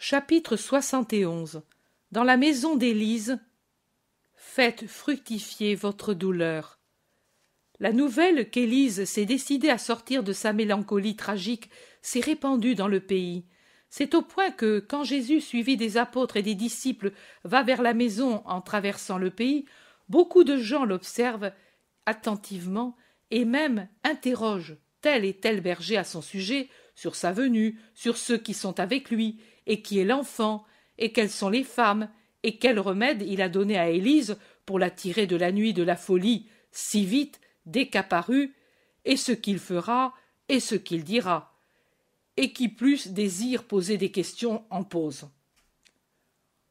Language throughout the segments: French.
Chapitre 71. Dans la maison d'Élise, faites fructifier votre douleur. La nouvelle qu'Élise s'est décidée à sortir de sa mélancolie tragique s'est répandue dans le pays. C'est au point que, quand Jésus, suivi des apôtres et des disciples, va vers la maison en traversant le pays, beaucoup de gens l'observent attentivement et même interrogent tel et tel berger à son sujet, sur sa venue, sur ceux qui sont avec lui, et qui est l'enfant, et quelles sont les femmes, et quel remède il a donné à Élise pour la tirer de la nuit de la folie si vite dès qu'apparut, et ce qu'il fera, et ce qu'il dira. Et qui plus désire poser des questions en pose.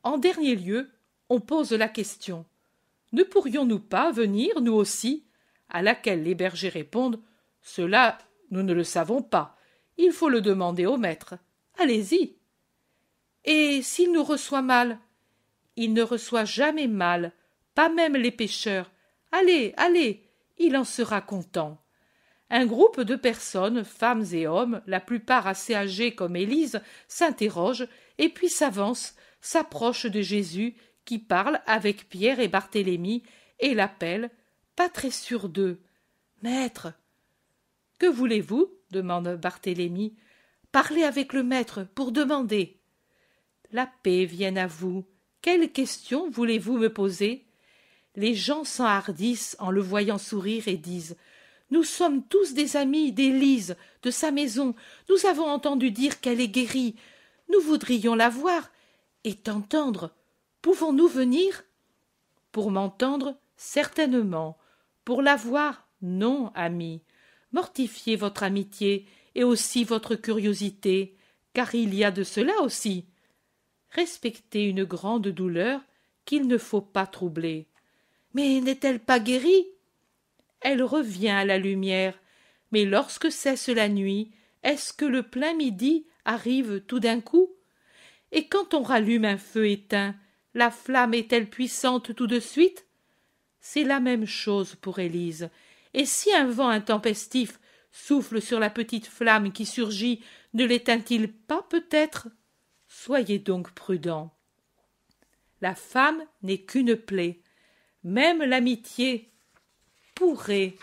En dernier lieu, on pose la question « Ne pourrions-nous pas venir, nous aussi ?» à laquelle les bergers répondent « Cela, nous ne le savons pas. Il faut le demander au maître. Allez-y. » Et s'il nous reçoit mal? Il ne reçoit jamais mal, pas même les pécheurs. Allez, allez, il en sera content. Un groupe de personnes, femmes et hommes, la plupart assez âgés comme Élise, s'interrogent et puis s'avancent, s'approchent de Jésus qui parle avec Pierre et Barthélemy et l'appelle, pas très sûr d'eux. « Maître !»« Que voulez-vous » demande Barthélemy. « Parlez avec le maître pour demander. »« La paix vienne à vous. Quelle question voulez-vous me poser ?» Les gens s'enhardissent en le voyant sourire et disent « Nous sommes tous des amis d'Élise, de sa maison. Nous avons entendu dire qu'elle est guérie. Nous voudrions la voir et t'entendre. Pouvons-nous venir ?» Pour m'entendre, certainement. Pour la voir, non, ami. Mortifiez votre amitié et aussi votre curiosité, car il y a de cela aussi. Respectez une grande douleur qu'il ne faut pas troubler. Mais n'est-elle pas guérie? Elle revient à la lumière, mais lorsque cesse la nuit, est-ce que le plein midi arrive tout d'un coup? Et quand on rallume un feu éteint, la flamme est-elle puissante tout de suite? C'est la même chose pour Élise. Et si un vent intempestif souffle sur la petite flamme qui surgit, ne l'éteint-il pas peut-être? Soyez donc prudents. La femme n'est qu'une plaie. Même l'amitié pourrait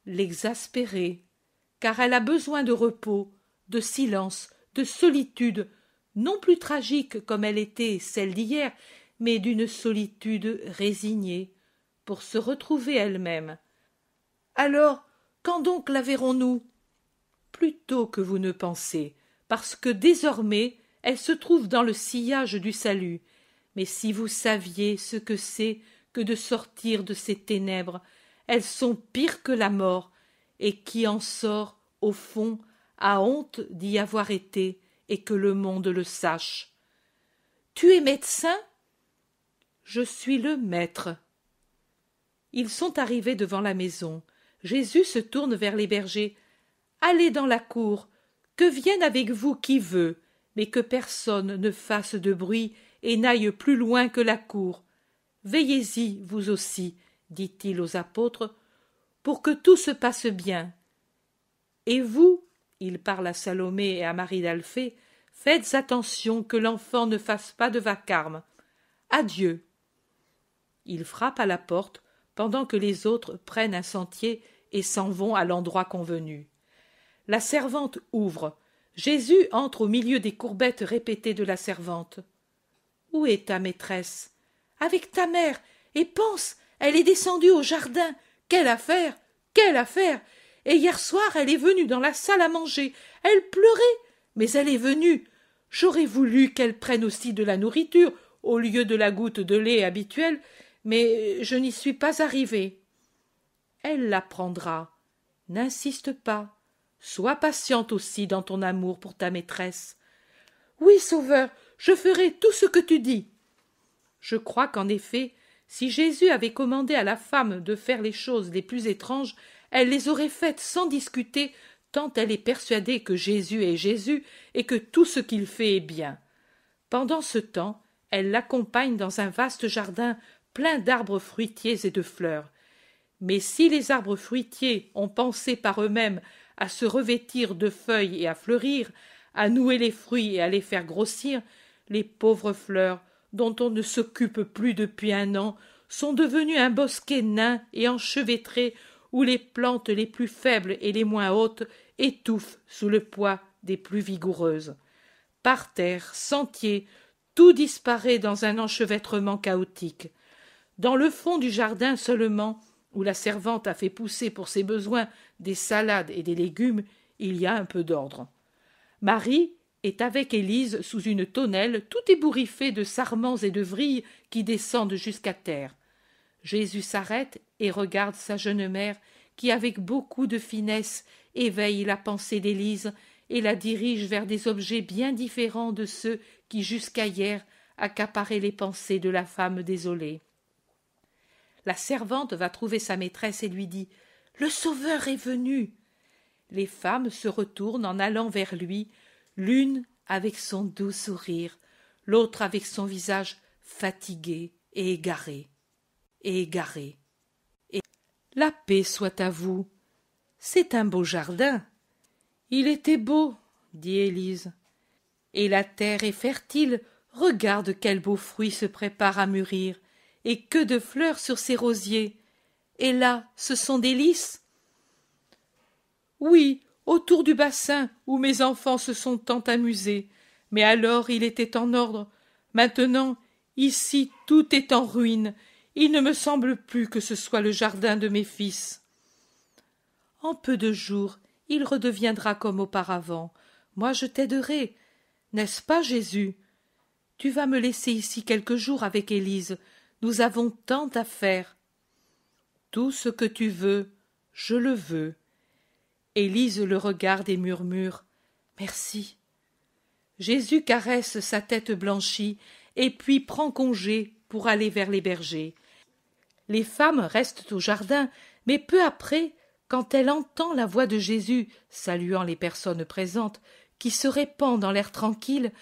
l'exaspérer, car elle a besoin de repos, de silence, de solitude, non plus tragique comme elle était celle d'hier, mais d'une solitude résignée, pour se retrouver elle-même. Alors, quand donc la verrons-nous? Plus tôt que vous ne pensez, parce que désormais elle se trouve dans le sillage du salut. Mais si vous saviez ce que c'est que de sortir de ces ténèbres, elles sont pires que la mort, et qui en sort, au fond, a honte d'y avoir été, et que le monde le sache. Tu es médecin? Je suis le maître. Ils sont arrivés devant la maison. Jésus se tourne vers les bergers. Allez dans la cour, que vienne avec vous qui veut, mais que personne ne fasse de bruit et n'aille plus loin que la cour. Veillez-y, vous aussi, dit-il aux apôtres, pour que tout se passe bien. Et vous, il parle à Salomé et à Marie d'Alphée, faites attention que l'enfant ne fasse pas de vacarme. Adieu. Il frappe à la porte, pendant que les autres prennent un sentier et s'en vont à l'endroit convenu. La servante ouvre. Jésus entre au milieu des courbettes répétées de la servante. « Où est ta maîtresse ?»« Avec ta mère. Et pense, elle est descendue au jardin. Quelle affaire! Quelle affaire! Et hier soir, elle est venue dans la salle à manger. Elle pleurait, mais elle est venue. J'aurais voulu qu'elle prenne aussi de la nourriture au lieu de la goutte de lait habituelle, mais je n'y suis pas arrivée. Elle la prendra. N'insiste pas. Sois patiente aussi dans ton amour pour ta maîtresse. Oui, Sauveur, je ferai tout ce que tu dis. Je crois qu'en effet, si Jésus avait commandé à la femme de faire les choses les plus étranges, elle les aurait faites sans discuter, tant elle est persuadée que Jésus est Jésus et que tout ce qu'il fait est bien. Pendant ce temps, elle l'accompagne dans un vaste jardin plein d'arbres fruitiers et de fleurs. Mais si les arbres fruitiers ont pensé par eux-mêmes à se revêtir de feuilles et à fleurir, à nouer les fruits et à les faire grossir, Les pauvres fleurs, dont on ne s'occupe plus depuis un an, sont devenues un bosquet nain et enchevêtré où les plantes les plus faibles et les moins hautes étouffent sous le poids des plus vigoureuses. Parterres, sentiers, tout disparaît dans un enchevêtrement chaotique. Dans le fond du jardin seulement, où la servante a fait pousser pour ses besoins des salades et des légumes, il y a un peu d'ordre. Marie est avec Élise sous une tonnelle tout ébouriffée de sarments et de vrilles qui descendent jusqu'à terre. Jésus s'arrête et regarde sa jeune mère qui, avec beaucoup de finesse, éveille la pensée d'Élise et la dirige vers des objets bien différents de ceux qui, jusqu'à hier, accaparaient les pensées de la femme désolée. La servante va trouver sa maîtresse et lui dit « Le Sauveur est venu !» Les femmes se retournent en allant vers lui, l'une avec son doux sourire, l'autre avec son visage fatigué et égaré. La paix soit à vous. C'est un beau jardin. Il était beau, dit Élise. Et la terre est fertile, regarde quels beaux fruits se préparent à mûrir, et que de fleurs sur ces rosiers. Et là, ce sont des lys. Oui, autour du bassin où mes enfants se sont tant amusés. Mais alors il était en ordre. Maintenant, ici, tout est en ruine. Il ne me semble plus que ce soit le jardin de mes fils. En peu de jours, il redeviendra comme auparavant. Moi, je t'aiderai. N'est-ce pas, Jésus? Tu vas me laisser ici quelques jours avec Élise. Nous avons tant à faire. Tout ce que tu veux, je le veux. Élise le regarde et murmure « Merci ». Jésus caresse sa tête blanchie et puis prend congé pour aller vers les bergers. Les femmes restent au jardin, mais peu après, quand elle entend la voix de Jésus saluant les personnes présentes, qui se répand dans l'air tranquille,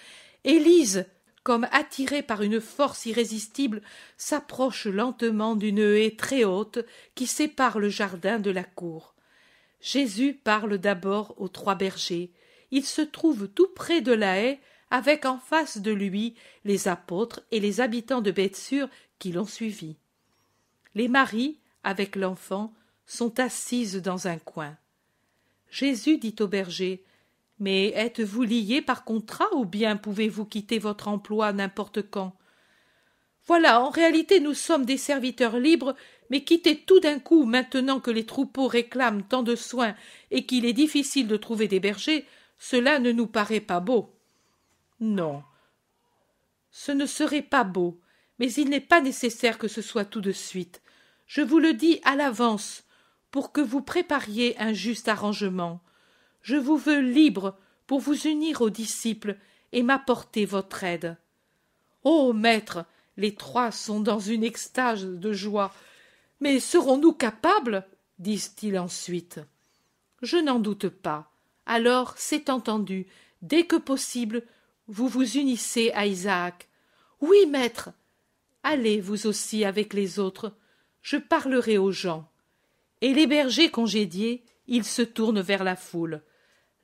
Élise, comme attirée par une force irrésistible, s'approche lentement d'une haie très haute qui sépare le jardin de la cour. Jésus parle d'abord aux 3 bergers. Il se trouve tout près de la haie, avec en face de lui les apôtres et les habitants de Bethsur qui l'ont suivi. Les maris, avec l'enfant, sont assises dans un coin. Jésus dit aux bergers « Mais êtes-vous liés par contrat ou bien pouvez-vous quitter votre emploi n'importe quand ?» Voilà, en réalité, nous sommes des serviteurs libres, mais quitter tout d'un coup, maintenant que les troupeaux réclament tant de soins et qu'il est difficile de trouver des bergers, cela ne nous paraît pas beau. Non, ce ne serait pas beau, mais il n'est pas nécessaire que ce soit tout de suite. Je vous le dis à l'avance, pour que vous prépariez un juste arrangement. Je vous veux libre pour vous unir aux disciples et m'apporter votre aide. Ô maître, les 3 sont dans une extase de joie. Mais serons-nous capables? Disent-ils ensuite. Je n'en doute pas. Alors, c'est entendu, dès que possible, vous vous unissez à Isaac. Oui, maître. Allez vous aussi avec les autres. Je parlerai aux gens. Et les bergers congédiés, ils se tournent vers la foule.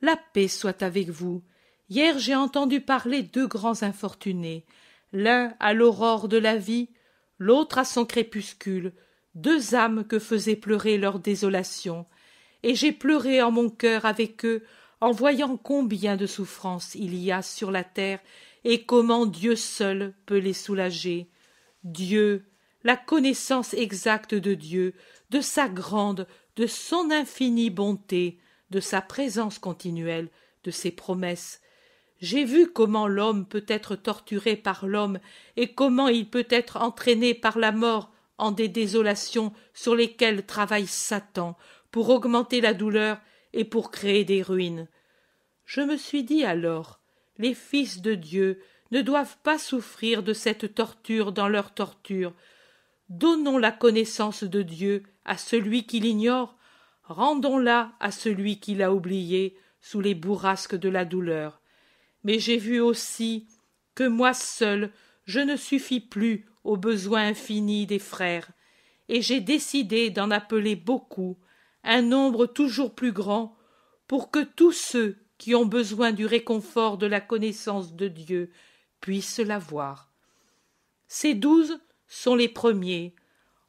La paix soit avec vous. Hier j'ai entendu parler 2 grands infortunés, l'un à l'aurore de la vie, l'autre à son crépuscule, 2 âmes que faisait pleurer leur désolation, et j'ai pleuré en mon cœur avec eux en voyant combien de souffrances il y a sur la terre et comment Dieu seul peut les soulager. Dieu, la connaissance exacte de Dieu, de sa grande, de son infinie bonté, de sa présence continuelle, de ses promesses. J'ai vu comment l'homme peut être torturé par l'homme et comment il peut être entraîné par la mort en des désolations sur lesquelles travaille Satan pour augmenter la douleur et pour créer des ruines. Je me suis dit alors, les fils de Dieu ne doivent pas souffrir de cette torture dans leur torture. Donnons la connaissance de Dieu à celui qui l'ignore, rendons-la à celui qui l'a oublié sous les bourrasques de la douleur. Mais j'ai vu aussi que moi seul je ne suffis plus aux besoins infinis des frères, et j'ai décidé d'en appeler beaucoup, un nombre toujours plus grand, pour que tous ceux qui ont besoin du réconfort de la connaissance de Dieu puisse la voir. Ces 12 sont les premiers.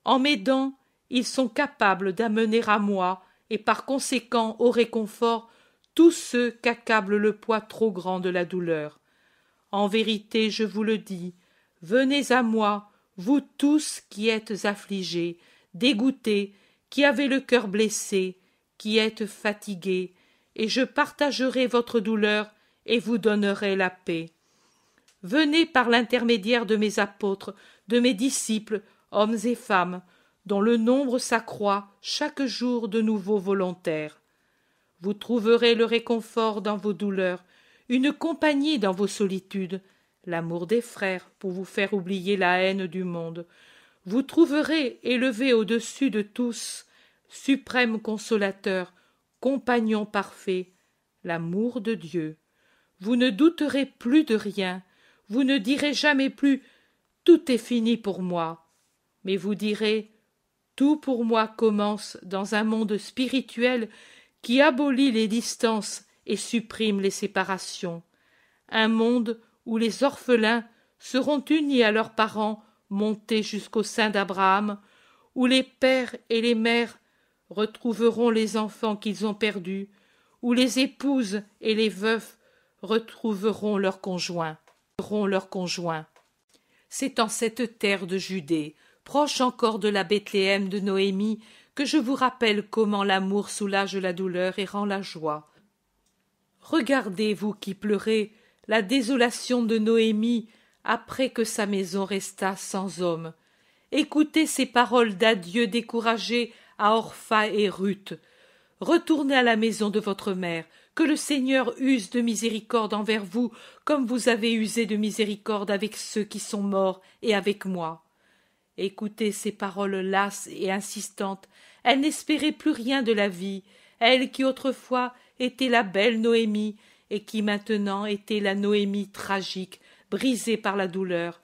En m'aidant, ils sont capables d'amener à moi, et par conséquent au réconfort, tous ceux qu'accable le poids trop grand de la douleur. En vérité, je vous le dis, venez à moi, vous tous qui êtes affligés, dégoûtés, qui avez le cœur blessé, qui êtes fatigués, et je partagerai votre douleur et vous donnerai la paix. Venez par l'intermédiaire de mes apôtres, de mes disciples, hommes et femmes, dont le nombre s'accroît chaque jour de nouveaux volontaires. Vous trouverez le réconfort dans vos douleurs, une compagnie dans vos solitudes, l'amour des frères pour vous faire oublier la haine du monde. Vous trouverez, élevé au-dessus de tous, suprême consolateur, compagnon parfait, l'amour de Dieu. Vous ne douterez plus de rien, vous ne direz jamais plus « tout est fini pour moi », mais vous direz « tout pour moi commence dans un monde spirituel qui abolit les distances et supprime les séparations, un monde où les orphelins seront unis à leurs parents montés jusqu'au sein d'Abraham, où les pères et les mères retrouveront les enfants qu'ils ont perdus, où les épouses et les veufs retrouveront leurs conjoints. C'est en cette terre de Judée, proche encore de la Bethléem de Noémie, que je vous rappelle comment l'amour soulage la douleur et rend la joie. Regardez, vous qui pleurez, la désolation de Noémie après que sa maison resta sans homme. Écoutez ces paroles d'adieu découragées à Orpha et Ruth. Retournez à la maison de votre mère, que le Seigneur use de miséricorde envers vous, comme vous avez usé de miséricorde avec ceux qui sont morts et avec moi. Écoutez ces paroles lasses et insistantes. Elle n'espérait plus rien de la vie, elle qui autrefois était la belle Noémie, et qui maintenant était la Noémie tragique, brisée par la douleur.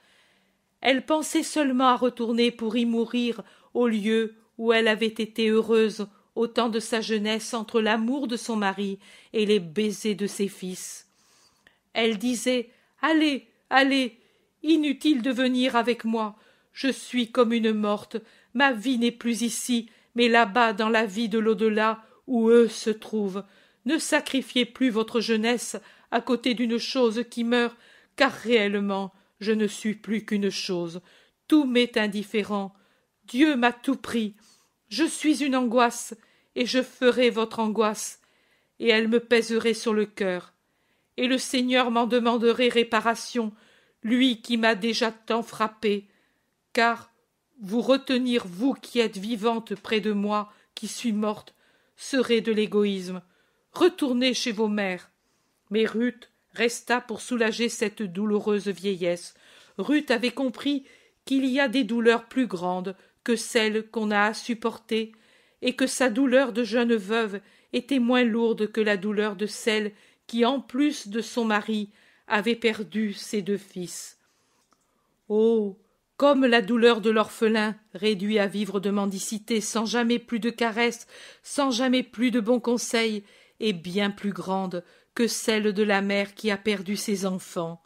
Elle pensait seulement à retourner pour y mourir au lieu où elle avait été heureuse au temps de sa jeunesse entre l'amour de son mari et les baisers de ses fils. Elle disait « Allez, allez, inutile de venir avec moi, je suis comme une morte, ma vie n'est plus ici, mais là-bas dans la vie de l'au-delà où eux se trouvent. Ne sacrifiez plus votre jeunesse à côté d'une chose qui meurt, car réellement je ne suis plus qu'une chose. Tout m'est indifférent. Dieu m'a tout pris. Je suis une angoisse, et je ferai votre angoisse, et elle me pèserait sur le cœur. Et le Seigneur m'en demanderait réparation, lui qui m'a déjà tant frappé. Car vous retenir, vous qui êtes vivante près de moi, qui suis morte, serait de l'égoïsme. Retournez chez vos mères. Mais Ruth resta pour soulager cette douloureuse vieillesse. Ruth avait compris qu'il y a des douleurs plus grandes que celles qu'on a à supporter, et que sa douleur de jeune veuve était moins lourde que la douleur de celle qui, en plus de son mari, avait perdu ses 2 fils. Oh, comme la douleur de l'orphelin, réduit à vivre de mendicité, sans jamais plus de caresses, sans jamais plus de bons conseils, est bien plus grande que celle de la mère qui a perdu ses enfants.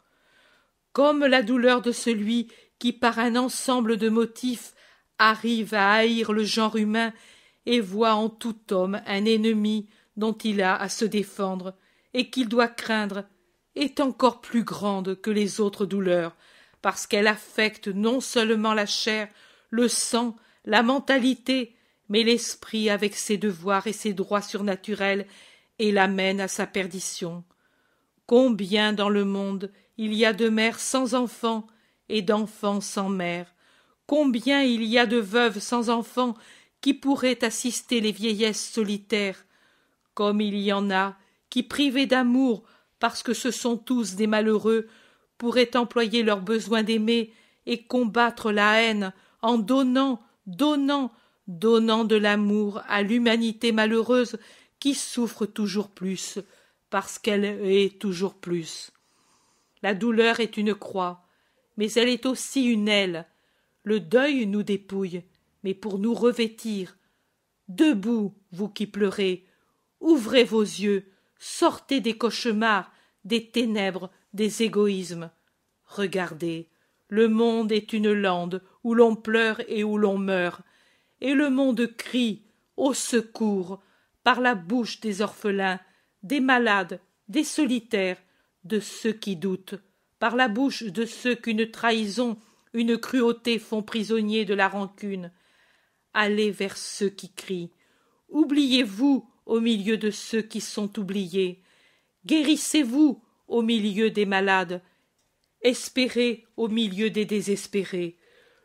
Comme la douleur de celui qui, par un ensemble de motifs, arrive à haïr le genre humain et voit en tout homme un ennemi dont il a à se défendre et qu'il doit craindre, est encore plus grande que les autres douleurs, parce qu'elle affecte non seulement la chair, le sang, la mentalité, mais l'esprit avec ses devoirs et ses droits surnaturels, et l'amène à sa perdition. Combien dans le monde il y a de mères sans enfants et d'enfants sans mère, combien il y a de veuves sans enfants qui pourraient assister les vieillesses solitaires, comme il y en a qui, privés d'amour, parce que ce sont tous des malheureux, pourraient employer leur besoin d'aimer et combattre la haine en donnant de l'amour à l'humanité malheureuse qui souffre toujours plus, parce qu'elle est toujours plus. La douleur est une croix, mais elle est aussi une aile. Le deuil nous dépouille, mais pour nous revêtir. Debout, vous qui pleurez, ouvrez vos yeux, sortez des cauchemars, des ténèbres, des égoïsmes. Regardez, le monde est une lande où l'on pleure et où l'on meurt, et le monde crie au secours par la bouche des orphelins, des malades, des solitaires, de ceux qui doutent, par la bouche de ceux qu'une trahison, une cruauté font prisonniers de la rancune. Allez vers ceux qui crient. Oubliez-vous au milieu de ceux qui sont oubliés. Guérissez-vous au milieu des malades. Espérez au milieu des désespérés.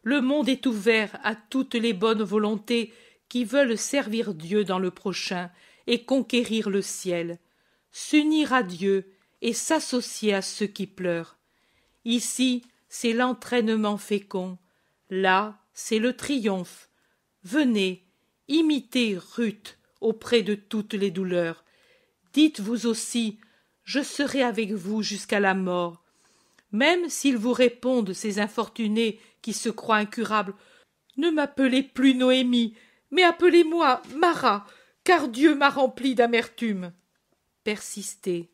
Le monde est ouvert à toutes les bonnes volontés qui veulent servir Dieu dans le prochain et conquérir le ciel, s'unir à Dieu et s'associer à ceux qui pleurent. Ici, c'est l'entraînement fécond. Là, c'est le triomphe. Venez, imitez Ruth auprès de toutes les douleurs. Dites-vous aussi, je serai avec vous jusqu'à la mort. Même s'ils vous répondent, ces infortunés qui se croient incurables, ne m'appelez plus Noémie, mais appelez-moi Mara, car Dieu m'a rempli d'amertume. Persistez.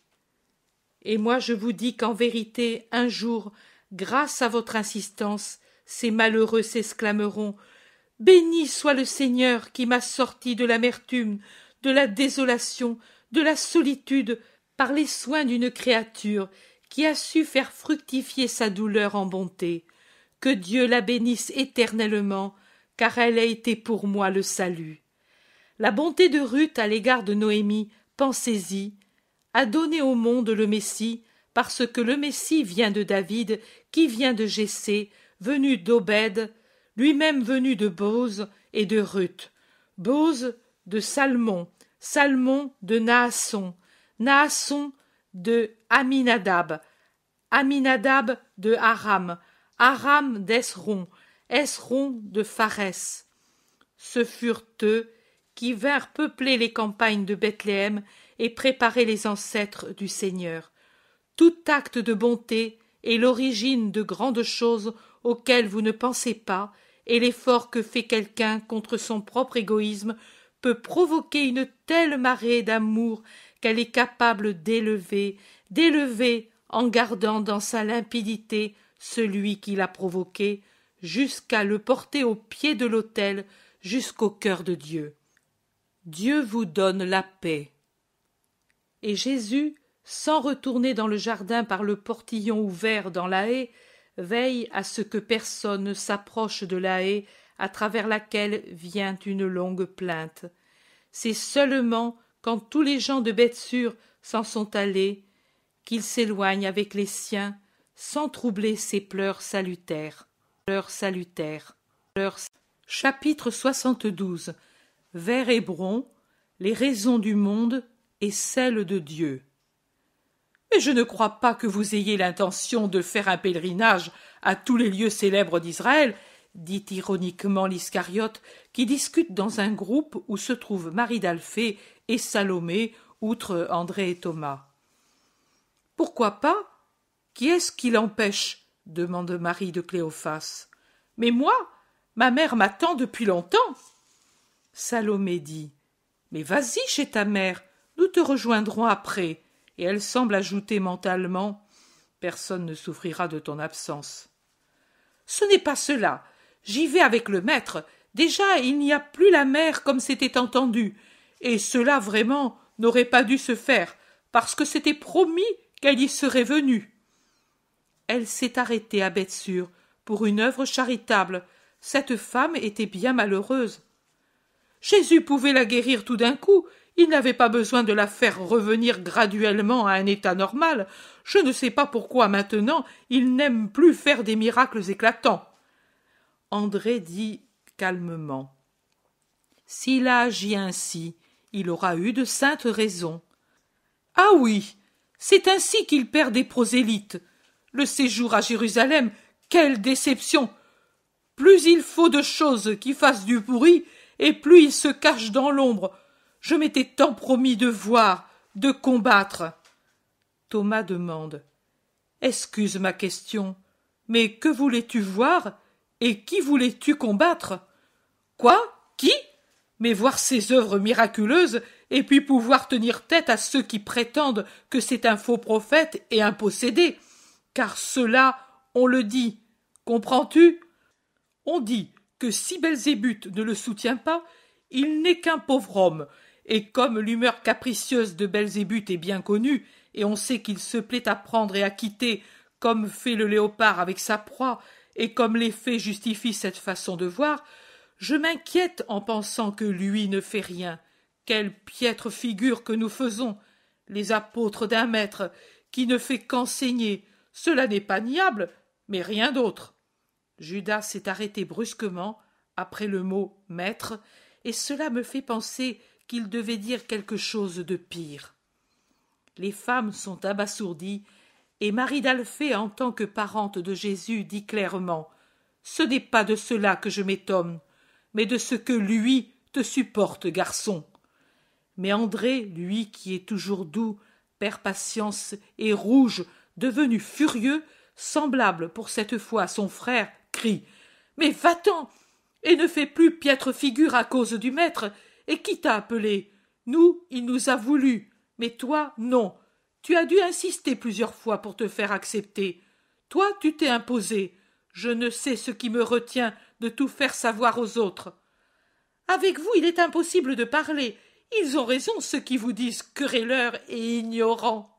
Et moi je vous dis qu'en vérité, un jour, grâce à votre insistance, ces malheureux s'exclameront « Béni soit le Seigneur qui m'a sorti de l'amertume, de la désolation, de la solitude, par les soins d'une créature qui a su faire fructifier sa douleur en bonté. Que Dieu la bénisse éternellement, car elle a été pour moi le salut. » La bonté de Ruth à l'égard de Noémie, pensez-y, a donné au monde le Messie, parce que le Messie vient de David, qui vient de Jessé, venu d'Obed, lui-même venu de Boz et de Ruth, Boz de Salmon, Salmon de Naasson, Naasson de Aminadab, Aminadab de Aram, Aram d'Esron, Esron de Pharès. Ce furent eux qui vinrent peupler les campagnes de Bethléem et préparer les ancêtres du Seigneur. Tout acte de bonté est l'origine de grandes choses auxquelles vous ne pensez pas, et l'effort que fait quelqu'un contre son propre égoïsme peut provoquer une telle marée d'amour qu'elle est capable d'élever en gardant dans sa limpidité celui qui l'a provoqué, jusqu'à le porter au pied de l'autel, jusqu'au cœur de Dieu. Dieu vous donne la paix. Et Jésus, sans retourner dans le jardin par le portillon ouvert dans la haie, veille à ce que personne ne s'approche de la haie à travers laquelle vient une longue plainte. C'est seulement quand tous les gens de Bethsur s'en sont allés qu'il s'éloigne avec les siens sans troubler ses pleurs salutaires. Chapitre 72. Vers Hébron, les raisons du monde et celles de Dieu. Mais je ne crois pas que vous ayez l'intention de faire un pèlerinage à tous les lieux célèbres d'Israël, dit ironiquement l'Iscariote, qui discute dans un groupe où se trouvent Marie d'Alphée et Salomé, outre André et Thomas. Pourquoi pas? Qui est-ce qui l'empêche? Demande Marie de Cléophas. Mais moi, ma mère m'attend depuis longtemps. Salomé dit. Mais vas-y chez ta mère, nous te rejoindrons après. Et elle semble ajouter mentalement. Personne ne souffrira de ton absence. Ce n'est pas cela. J'y vais avec le maître. Déjà, il n'y a plus la mère comme c'était entendu. Et cela, vraiment, n'aurait pas dû se faire, parce que c'était promis qu'elle y serait venue. Elle s'est arrêtée à Bethsur pour une œuvre charitable. Cette femme était bien malheureuse. Jésus pouvait la guérir tout d'un coup. Il n'avait pas besoin de la faire revenir graduellement à un état normal. Je ne sais pas pourquoi maintenant il n'aime plus faire des miracles éclatants. André dit calmement. S'il a agi ainsi, il aura eu de saintes raisons. Ah oui, c'est ainsi qu'il perd des prosélytes. Le séjour à Jérusalem, quelle déception! Plus il faut de choses qui fassent du bruit, et plus il se cache dans l'ombre. Je m'étais tant promis de voir, de combattre. Thomas demande. Excuse ma question, mais que voulais-tu voir, et qui voulais-tu combattre? Quoi? Qui? Mais voir ces œuvres miraculeuses, et puis pouvoir tenir tête à ceux qui prétendent que c'est un faux prophète et un possédé, car ceux-là on le dit. Comprends-tu? On dit que si Belzébuth ne le soutient pas, il n'est qu'un pauvre homme, et comme l'humeur capricieuse de Belzébuth est bien connue, et on sait qu'il se plaît à prendre et à quitter, comme fait le léopard avec sa proie, et comme les faits justifient cette façon de voir, je m'inquiète en pensant que lui ne fait rien. Quelle piètre figure que nous faisons, les apôtres d'un maître, qui ne fait qu'enseigner. Cela n'est pas niable, mais rien d'autre. Judas s'est arrêté brusquement, après le mot « maître », et cela me fait penser qu'il devait dire quelque chose de pire. Les femmes sont abasourdies, et Marie d'Alphée, en tant que parente de Jésus, dit clairement « Ce n'est pas de cela que je m'étonne, mais de ce que lui te supporte, garçon. » Mais André, lui qui est toujours doux, perd patience et rouge, devenu furieux, semblable pour cette fois à son frère, crie « Mais va-t'en, et ne fais plus piètre figure à cause du maître, et qui t'a appelé? Nous, il nous a voulu, mais toi, non. Tu as dû insister plusieurs fois pour te faire accepter. Toi, tu t'es imposé. Je ne sais ce qui me retient de tout faire savoir aux autres. Avec vous, il est impossible de parler. Ils ont raison, ceux qui vous disent querelleurs et ignorants. »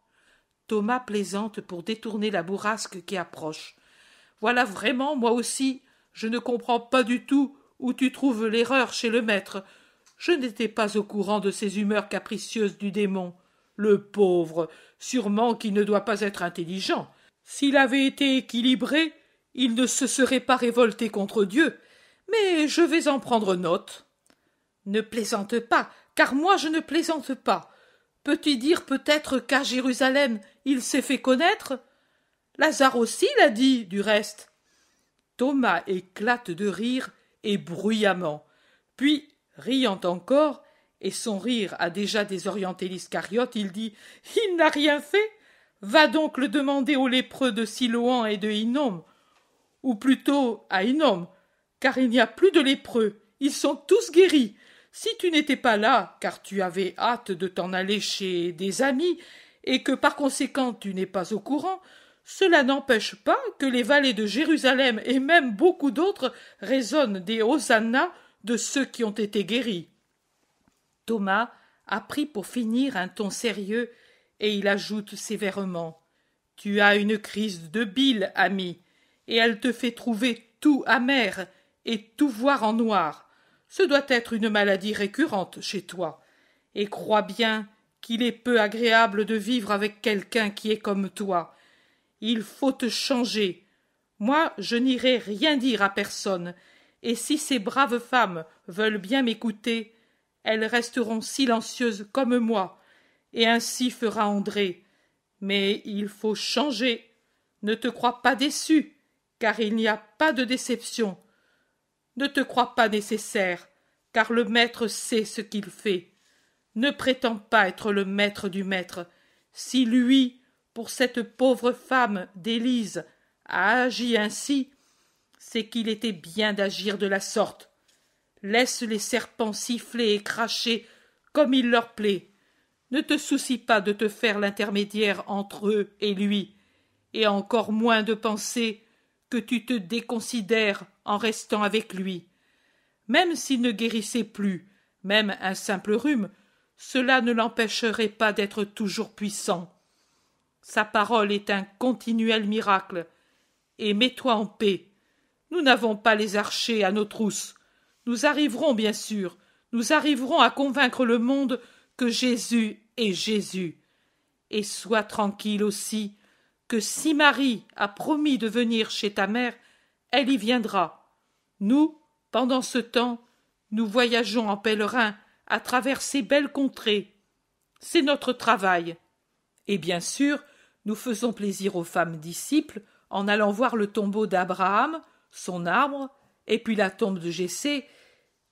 Thomas plaisante pour détourner la bourrasque qui approche. « Voilà vraiment, moi aussi, je ne comprends pas du tout où tu trouves l'erreur chez le maître. Je n'étais pas au courant de ces humeurs capricieuses du démon. Le pauvre, sûrement qu'il ne doit pas être intelligent. S'il avait été équilibré, il ne se serait pas révolté contre Dieu. Mais je vais en prendre note. » « Ne plaisante pas, car moi je ne plaisante pas. Peux-tu dire peut-être qu'à Jérusalem il s'est fait connaître? Lazare aussi l'a dit, du reste. » Thomas éclate de rire, et bruyamment. Puis, riant encore, et son rire a déjà désorienté l'Iscariote, il dit « Il n'a rien fait. Va donc le demander aux lépreux de Siloam et de Hinnom, ou plutôt à Hinnom, car il n'y a plus de lépreux, ils sont tous guéris. Si tu n'étais pas là, car tu avais hâte de t'en aller chez des amis, et que par conséquent tu n'es pas au courant, cela n'empêche pas que les vallées de Jérusalem et même beaucoup d'autres résonnent des hosannas de ceux qui ont été guéris. » Thomas a pris pour finir un ton sérieux, et il ajoute sévèrement « Tu as une crise de bile, ami, et elle te fait trouver tout amer et tout voir en noir. Ce doit être une maladie récurrente chez toi, et crois bien qu'il est peu agréable de vivre avec quelqu'un qui est comme toi. Il faut te changer. Moi, je n'irai rien dire à personne, et si ces braves femmes veulent bien m'écouter, elles resteront silencieuses comme moi, et ainsi fera André. Mais il faut changer. Ne te crois pas déçu, car il n'y a pas de déception. Ne te crois pas nécessaire, car le maître sait ce qu'il fait. Ne prétends pas être le maître du maître. Si lui, pour cette pauvre femme d'Élise, a agi ainsi, c'est qu'il était bien d'agir de la sorte. Laisse les serpents siffler et cracher comme il leur plaît. Ne te soucie pas de te faire l'intermédiaire entre eux et lui, et encore moins de penser que tu te déconsidères en restant avec lui. Même s'il ne guérissait plus, même un simple rhume, cela ne l'empêcherait pas d'être toujours puissant. Sa parole est un continuel miracle, et mets-toi en paix. Nous n'avons pas les archers à nos trousses. Nous arriverons, bien sûr, nous arriverons à convaincre le monde que Jésus est Jésus. Et sois tranquille aussi, que si Marie a promis de venir chez ta mère, elle y viendra. Nous, pendant ce temps, nous voyageons en pèlerin à travers ces belles contrées. C'est notre travail. Et bien sûr, nous faisons plaisir aux femmes disciples en allant voir le tombeau d'Abraham, son arbre, et puis la tombe de Jessé.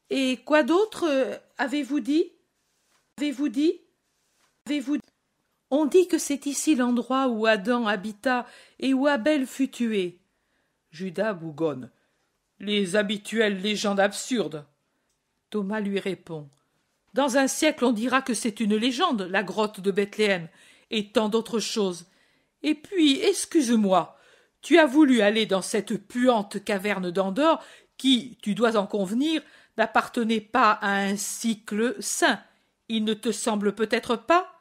Et quoi d'autre avez-vous dit? Avez-vous dit? On dit que c'est ici l'endroit où Adam habita et où Abel fut tué. Judas bougonne. Les habituelles légendes absurdes. Thomas lui répond. Dans un siècle, on dira que c'est une légende, la grotte de Bethléem, et tant d'autres choses. Et puis, excuse-moi, Tu as voulu aller dans cette puante caverne d'Andorre qui, tu dois en convenir, n'appartenait pas à un cycle sain. Il ne te semble peut-être pas?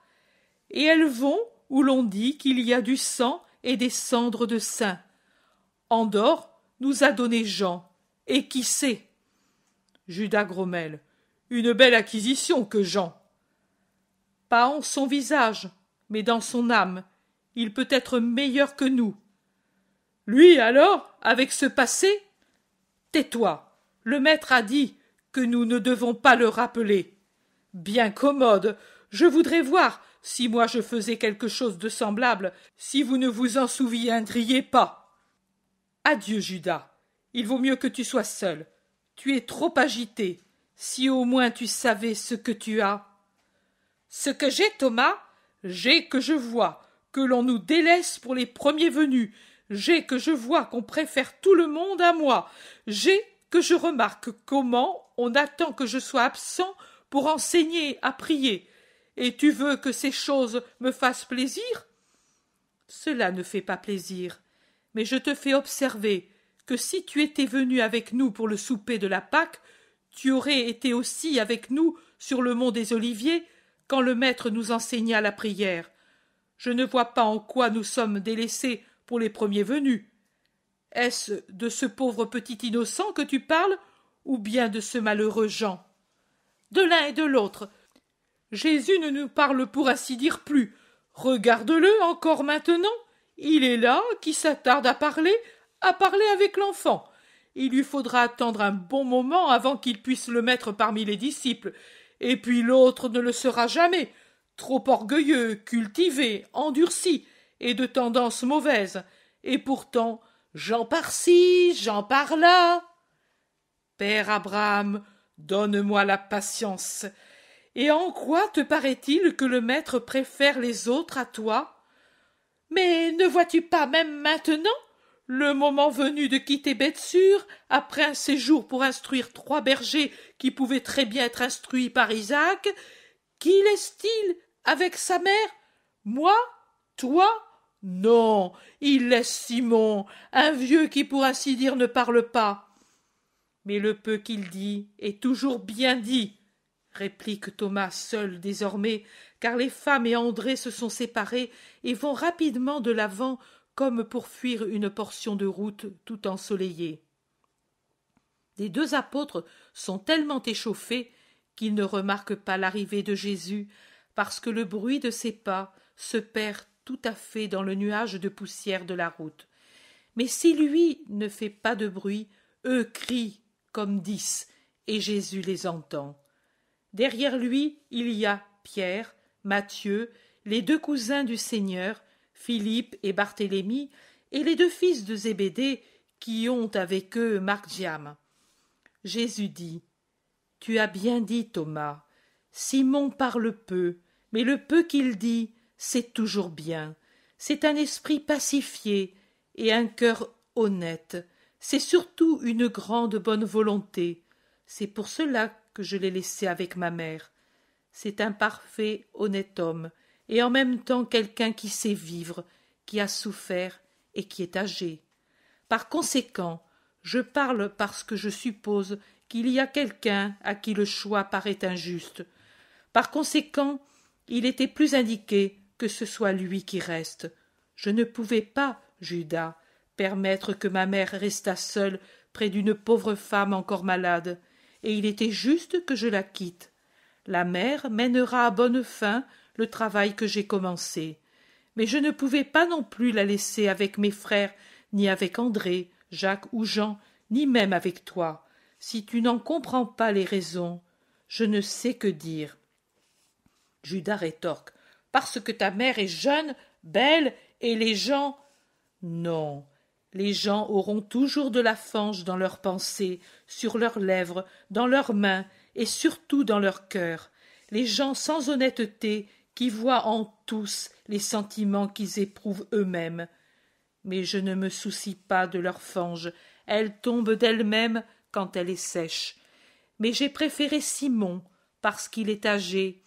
Et elles vont où l'on dit qu'il y a du sang et des cendres de saints. Andorre nous a donné Jean. Et qui sait? Judas grommelle. Une belle acquisition que Jean. Pas en son visage, mais dans son âme. Il peut être meilleur que nous. Lui, alors, avec ce passé? Tais-toi. Le maître a dit que nous ne devons pas le rappeler. Bien commode. Je voudrais voir, si moi je faisais quelque chose de semblable, si vous ne vous en souviendriez pas. Adieu, Judas. Il vaut mieux que tu sois seul. Tu es trop agité. Si au moins tu savais ce que tu as. Ce que j'ai, Thomas, j'ai que je vois, que l'on nous délaisse pour les premiers venus. J'ai que je vois qu'on préfère tout le monde à moi. J'ai que je remarque comment on attend que je sois absent pour enseigner à prier. Et tu veux que ces choses me fassent plaisir? Cela ne fait pas plaisir, mais je te fais observer que si tu étais venu avec nous pour le souper de la Pâque, tu aurais été aussi avec nous sur le mont des Oliviers quand le maître nous enseigna la prière. Je ne vois pas en quoi nous sommes délaissés pour les premiers venus. Est-ce de ce pauvre petit innocent que tu parles, ou bien de ce malheureux Jean? De l'un et de l'autre. Jésus ne nous parle pour ainsi dire plus. Regarde-le encore maintenant. Il est là, qui s'attarde à parler avec l'enfant. Il lui faudra attendre un bon moment avant qu'il puisse le mettre parmi les disciples. Et puis l'autre ne le sera jamais. Trop orgueilleux, cultivé, endurci, et de tendance mauvaise. Et pourtant, Jean par-ci, Jean par-là. Père Abraham, donne-moi la patience. Et en quoi te paraît-il que le maître préfère les autres à toi? Mais ne vois-tu pas même maintenant, le moment venu de quitter Bethsur, après un séjour pour instruire 3 bergers qui pouvaient très bien être instruits par Isaac, qui laisse-t-il avec sa mère? Moi? Toi? Non, il laisse Simon, un vieux qui pour ainsi dire ne parle pas. Mais le peu qu'il dit est toujours bien dit, réplique Thomas seul désormais, car les femmes et André se sont séparés et vont rapidement de l'avant comme pour fuir une portion de route tout ensoleillée. Les 2 apôtres sont tellement échauffés qu'ils ne remarquent pas l'arrivée de Jésus, parce que le bruit de ses pas se perd tout à fait dans le nuage de poussière de la route. Mais si lui ne fait pas de bruit, eux crient comme 10, et Jésus les entend. Derrière lui, il y a Pierre, Matthieu, les 2 cousins du Seigneur, Philippe et Barthélemy, et les 2 fils de Zébédée, qui ont avec eux Marc-Diam. Jésus dit: « Tu as bien dit, Thomas. Simon parle peu, mais le peu qu'il dit, c'est toujours bien. C'est un esprit pacifié et un cœur honnête. C'est surtout une grande bonne volonté. C'est pour cela que je l'ai laissé avec ma mère. C'est un parfait, honnête homme, et en même temps quelqu'un qui sait vivre, qui a souffert et qui est âgé. Par conséquent, je parle parce que je suppose qu'il y a quelqu'un à qui le choix paraît injuste. Par conséquent, il était plus indiqué que ce soit lui qui reste. Je ne pouvais pas, Judas, permettre que ma mère restât seule près d'une pauvre femme encore malade, et il était juste que je la quitte. La mère mènera à bonne fin le travail que j'ai commencé. Mais je ne pouvais pas non plus la laisser avec mes frères, ni avec André, Jacques ou Jean, ni même avec toi. Si tu n'en comprends pas les raisons, je ne sais que dire. Judas rétorque: « Parce que ta mère est jeune, belle, et les gens… » Non, les gens auront toujours de la fange dans leurs pensées, sur leurs lèvres, dans leurs mains, et surtout dans leur cœur. Les gens sans honnêteté qui voient en tous les sentiments qu'ils éprouvent eux-mêmes. Mais je ne me soucie pas de leur fange, elle tombe d'elle-même quand elle est sèche. Mais j'ai préféré Simon, parce qu'il est âgé,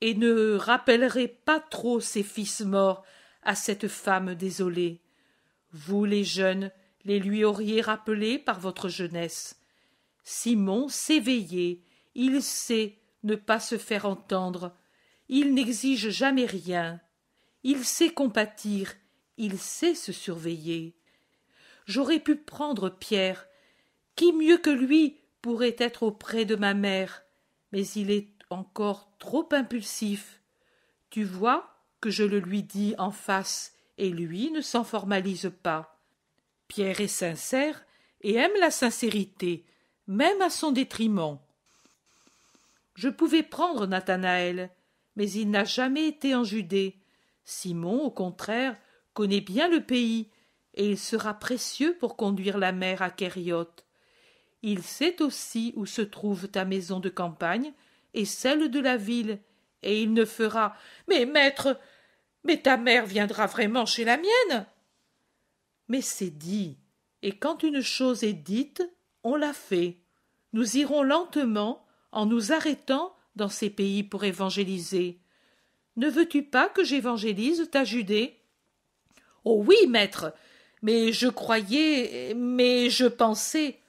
et ne rappellerai pas trop ses fils morts à cette femme désolée. Vous, les jeunes, les lui auriez rappelés par votre jeunesse. Simon s'éveiller, il sait ne pas se faire entendre, il n'exige jamais rien, il sait compatir, il sait se surveiller. J'aurais pu prendre Pierre, qui mieux que lui pourrait être auprès de ma mère, mais il est encore trop impulsif. Tu vois que je le lui dis en face, et lui ne s'en formalise pas. Pierre est sincère et aime la sincérité, même à son détriment. Je pouvais prendre Nathanaël, mais il n'a jamais été en Judée. Simon, au contraire, connaît bien le pays, et il sera précieux pour conduire la mère à Kérioth. Il sait aussi où se trouve ta maison de campagne et celle de la ville, et il ne fera « Mais maître, mais ta mère viendra vraiment chez la mienne !» Mais c'est dit, et quand une chose est dite, on la fait. Nous irons lentement, en nous arrêtant dans ces pays pour évangéliser. Ne veux-tu pas que j'évangélise ta Judée? Oh oui, maître, mais je croyais, mais je pensais.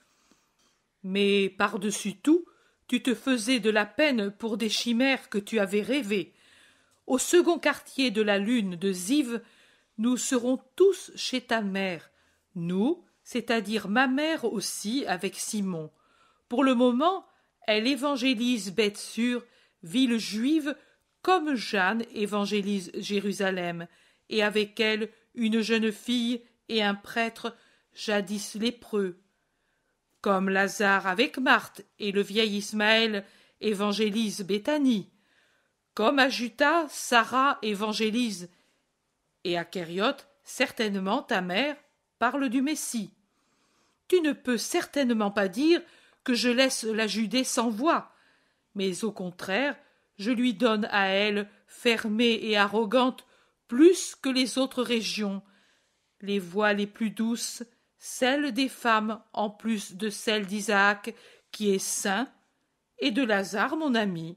Mais par-dessus tout, tu te faisais de la peine pour des chimères que tu avais rêvées. Au second quartier de la lune de Ziv, nous serons tous chez ta mère. Nous, c'est-à-dire ma mère aussi avec Simon. Pour le moment, elle évangélise Beth-sur, ville juive, comme Jeanne évangélise Jérusalem, et avec elle une jeune fille et un prêtre jadis lépreux. Comme Lazare avec Marthe et le vieil Ismaël évangélise Béthanie. Comme à Juta, Sarah évangélise, et à Kérioth, certainement ta mère parle du Messie. Tu ne peux certainement pas dire que je laisse la Judée sans voix, mais au contraire, je lui donne à elle, fermée et arrogante, plus que les autres régions, les voix les plus douces, celles des femmes en plus de celles d'Isaac, qui est saint, et de Lazare, mon ami.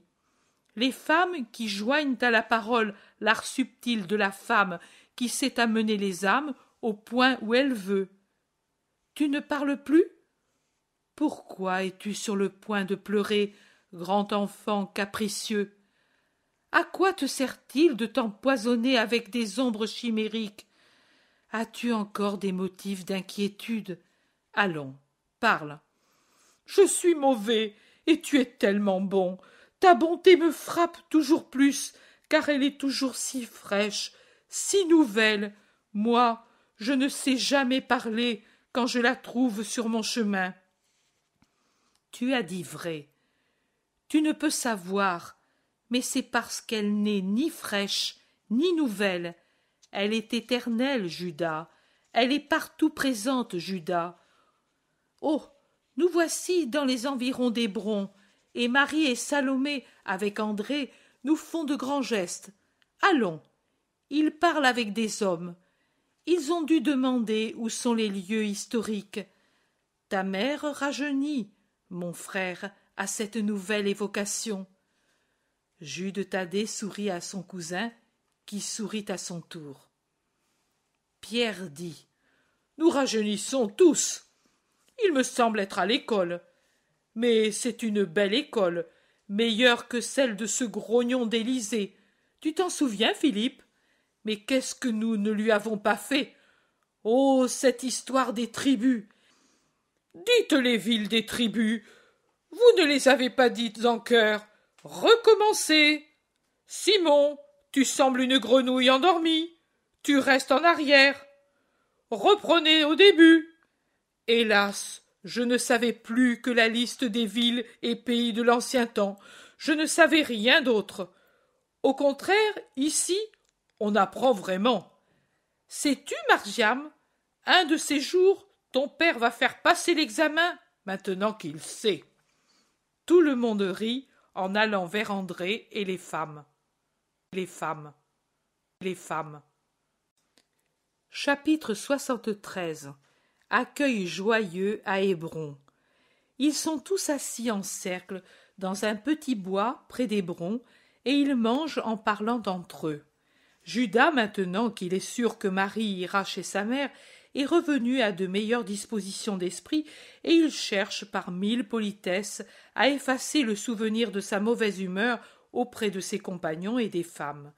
Les femmes qui joignent à la parole l'art subtil de la femme qui sait amener les âmes au point où elle veut. Tu ne parles plus? Pourquoi es-tu sur le point de pleurer, grand enfant capricieux? À quoi te sert-il de t'empoisonner avec des ombres chimériques? As-tu encore des motifs d'inquiétude? Allons, parle. Je suis mauvais, et tu es tellement bon. Ta bonté me frappe toujours plus, car elle est toujours si fraîche, si nouvelle. Moi, je ne sais jamais parler quand je la trouve sur mon chemin. Tu as dit vrai. Tu ne peux savoir, mais c'est parce qu'elle n'est ni fraîche, ni nouvelle. Elle est éternelle, Judas. Elle est partout présente, Judas. Oh, nous voici dans les environs d'Hébron, et Marie et Salomé, avec André, nous font de grands gestes. Allons, ils parlent avec des hommes. Ils ont dû demander où sont les lieux historiques. Ta mère rajeunit, mon frère, à cette nouvelle évocation. Jude Thaddée sourit à son cousin, qui sourit à son tour. Pierre dit « Nous rajeunissons tous. Il me semble être à l'école. Mais c'est une belle école, meilleure que celle de ce grognon d'Élysée. Tu t'en souviens, Philippe? Mais qu'est-ce que nous ne lui avons pas fait? Oh, cette histoire des tribus! Dites les villes des tribus. Vous ne les avez pas dites en chœur. Recommencez. Simon, tu sembles une grenouille endormie. Tu restes en arrière. Reprenez au début. Hélas, je ne savais plus que la liste des villes et pays de l'ancien temps. Je ne savais rien d'autre. Au contraire, ici, on apprend vraiment. Sais-tu, Margiam, un de ces jours, ton père va faire passer l'examen, maintenant qu'il sait. Tout le monde rit en allant vers André et les femmes. Les femmes. Les femmes. Chapitre 73. Accueil joyeux à Hébron. Ils sont tous assis en cercle dans un petit bois près d'Hébron, et ils mangent en parlant entre eux. Judas, maintenant qu'il est sûr que Marie ira chez sa mère, est revenu à de meilleures dispositions d'esprit, et il cherche par 1000 politesses à effacer le souvenir de sa mauvaise humeur auprès de ses compagnons et des femmes.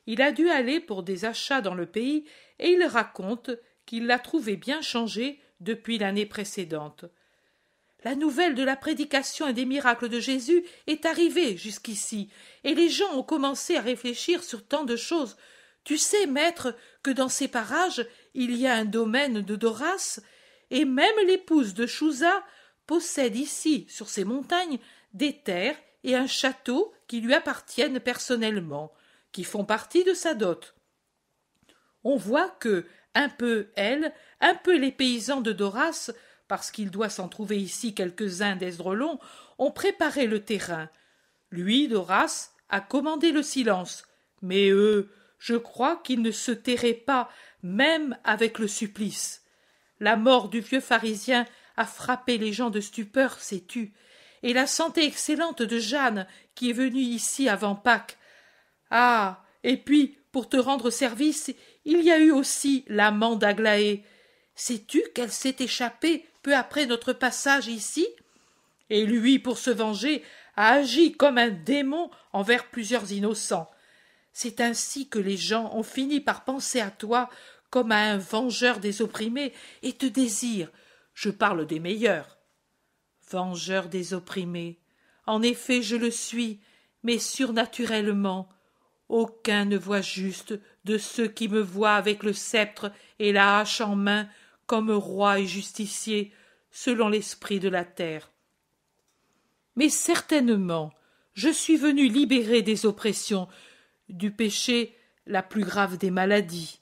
Il a dû aller pour des achats dans le pays, et il raconte qu'il l'a trouvé bien changé depuis l'année précédente. La nouvelle de la prédication et des miracles de Jésus est arrivée jusqu'ici, et les gens ont commencé à réfléchir sur tant de choses. Tu sais, maître, que dans ces parages, il y a un domaine de Doras, et même l'épouse de Chouza possède ici, sur ces montagnes, des terres et un château qui lui appartiennent personnellement, qui font partie de sa dot. On voit que, un peu elle, un peu les paysans de Doras, parce qu'il doit s'en trouver ici quelques-uns d'Esdrelon, ont préparé le terrain. Lui, Doras, a commandé le silence, mais eux, je crois qu'ils ne se tairaient pas, même avec le supplice. La mort du vieux pharisien a frappé les gens de stupeur, sais-tu, et la santé excellente de Jeanne, qui est venue ici avant Pâques. Ah, et puis, pour te rendre service, il y a eu aussi l'amant d'Aglaé. Sais-tu qu'elle s'est échappée peu après notre passage ici? Et lui, pour se venger, a agi comme un démon envers plusieurs innocents. C'est ainsi que les gens ont fini par penser à toi comme à un vengeur des opprimés et te désirent. Je parle des meilleurs. Vengeur des opprimés. En effet, je le suis, mais surnaturellement. Aucun ne voit juste de ceux qui me voient avec le sceptre et la hache en main comme roi et justicier, selon l'esprit de la terre. Mais certainement, je suis venu libérer des oppressions, du péché la plus grave des maladies,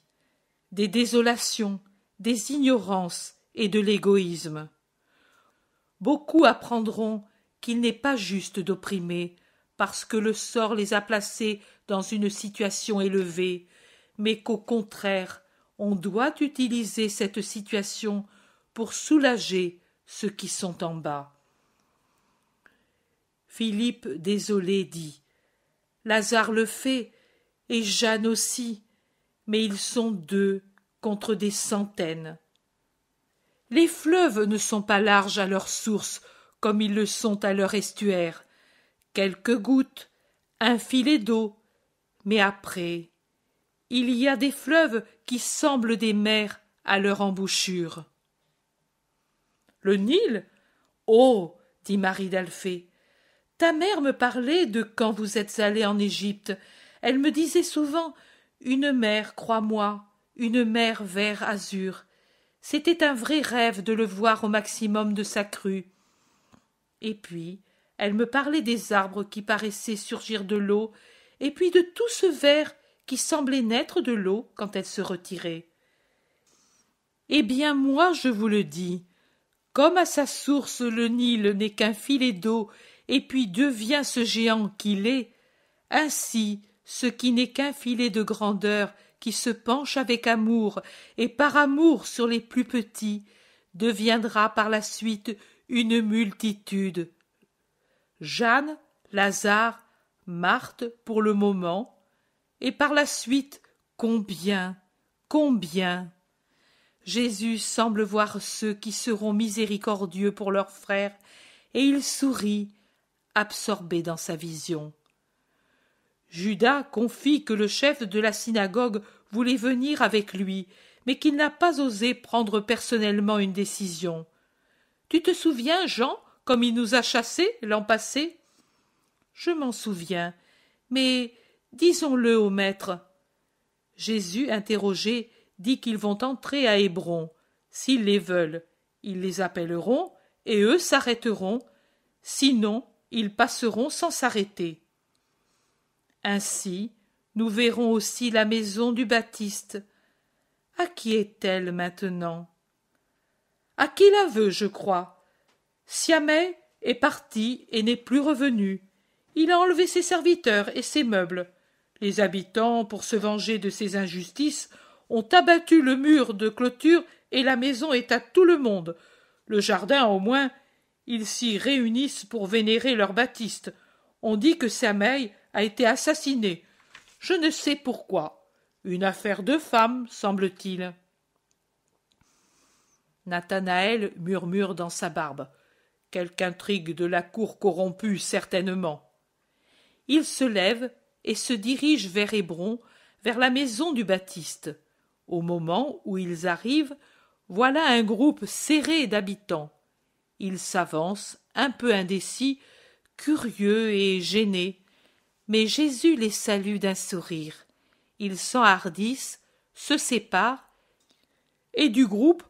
des désolations, des ignorances et de l'égoïsme. Beaucoup apprendront qu'il n'est pas juste d'opprimer, parce que le sort les a placés dans une situation élevée, mais qu'au contraire, on doit utiliser cette situation pour soulager ceux qui sont en bas. Philippe, désolé, dit « Lazare le fait, et Jeanne aussi, mais ils sont 2 contre des centaines. Les fleuves ne sont pas larges à leur source comme ils le sont à leur estuaire. Quelques gouttes, un filet d'eau, mais après, il y a des fleuves qui semblent des mers à leur embouchure. » Le Nil? Oh, dit Marie d'Alphée, ta mère me parlait de quand vous êtes allés en Égypte. Elle me disait souvent « Une mer, crois-moi, une mer vert azur ». C'était un vrai rêve de le voir au maximum de sa crue. Et puis, elle me parlait des arbres qui paraissaient surgir de l'eau, et puis de tout ce vert qui semblait naître de l'eau quand elle se retirait. Eh bien, moi, je vous le dis, comme à sa source le Nil n'est qu'un filet d'eau et puis devient ce géant qu'il est, ainsi ce qui n'est qu'un filet de grandeur qui se penche avec amour et par amour sur les plus petits, deviendra par la suite une multitude. Jeanne, Lazare, Marthe pour le moment, et par la suite combien, combien. Jésus semble voir ceux qui seront miséricordieux pour leurs frères, et il sourit, absorbé dans sa vision. Judas confie que le chef de la synagogue voulait venir avec lui, mais qu'il n'a pas osé prendre personnellement une décision. Tu te souviens, Jean, comme il nous a chassés l'an passé? Je m'en souviens, mais disons-le au maître. Jésus, interrogé, dit qu'ils vont entrer à Hébron. S'ils les veulent, ils les appelleront, et eux s'arrêteront. Sinon, ils passeront sans s'arrêter. Ainsi, nous verrons aussi la maison du Baptiste. À qui est-elle maintenant? À qui la veut, je crois. Siamais est parti et n'est plus revenu. Il a enlevé ses serviteurs et ses meubles. Les habitants, pour se venger de ces injustices, ont abattu le mur de clôture et la maison est à tout le monde. Le jardin, au moins, ils s'y réunissent pour vénérer leur Baptiste. On dit que Sameil a été assassiné. Je ne sais pourquoi. Une affaire de femme, semble-t-il. Nathanaël murmure dans sa barbe. Quelque intrigue de la cour corrompue, certainement. Il se lève et se dirige vers Hébron, vers la maison du Baptiste. Au moment où ils arrivent, voilà un groupe serré d'habitants. Ils s'avancent, un peu indécis, curieux et gênés. Mais Jésus les salue d'un sourire. Ils s'enhardissent, se séparent, et du groupe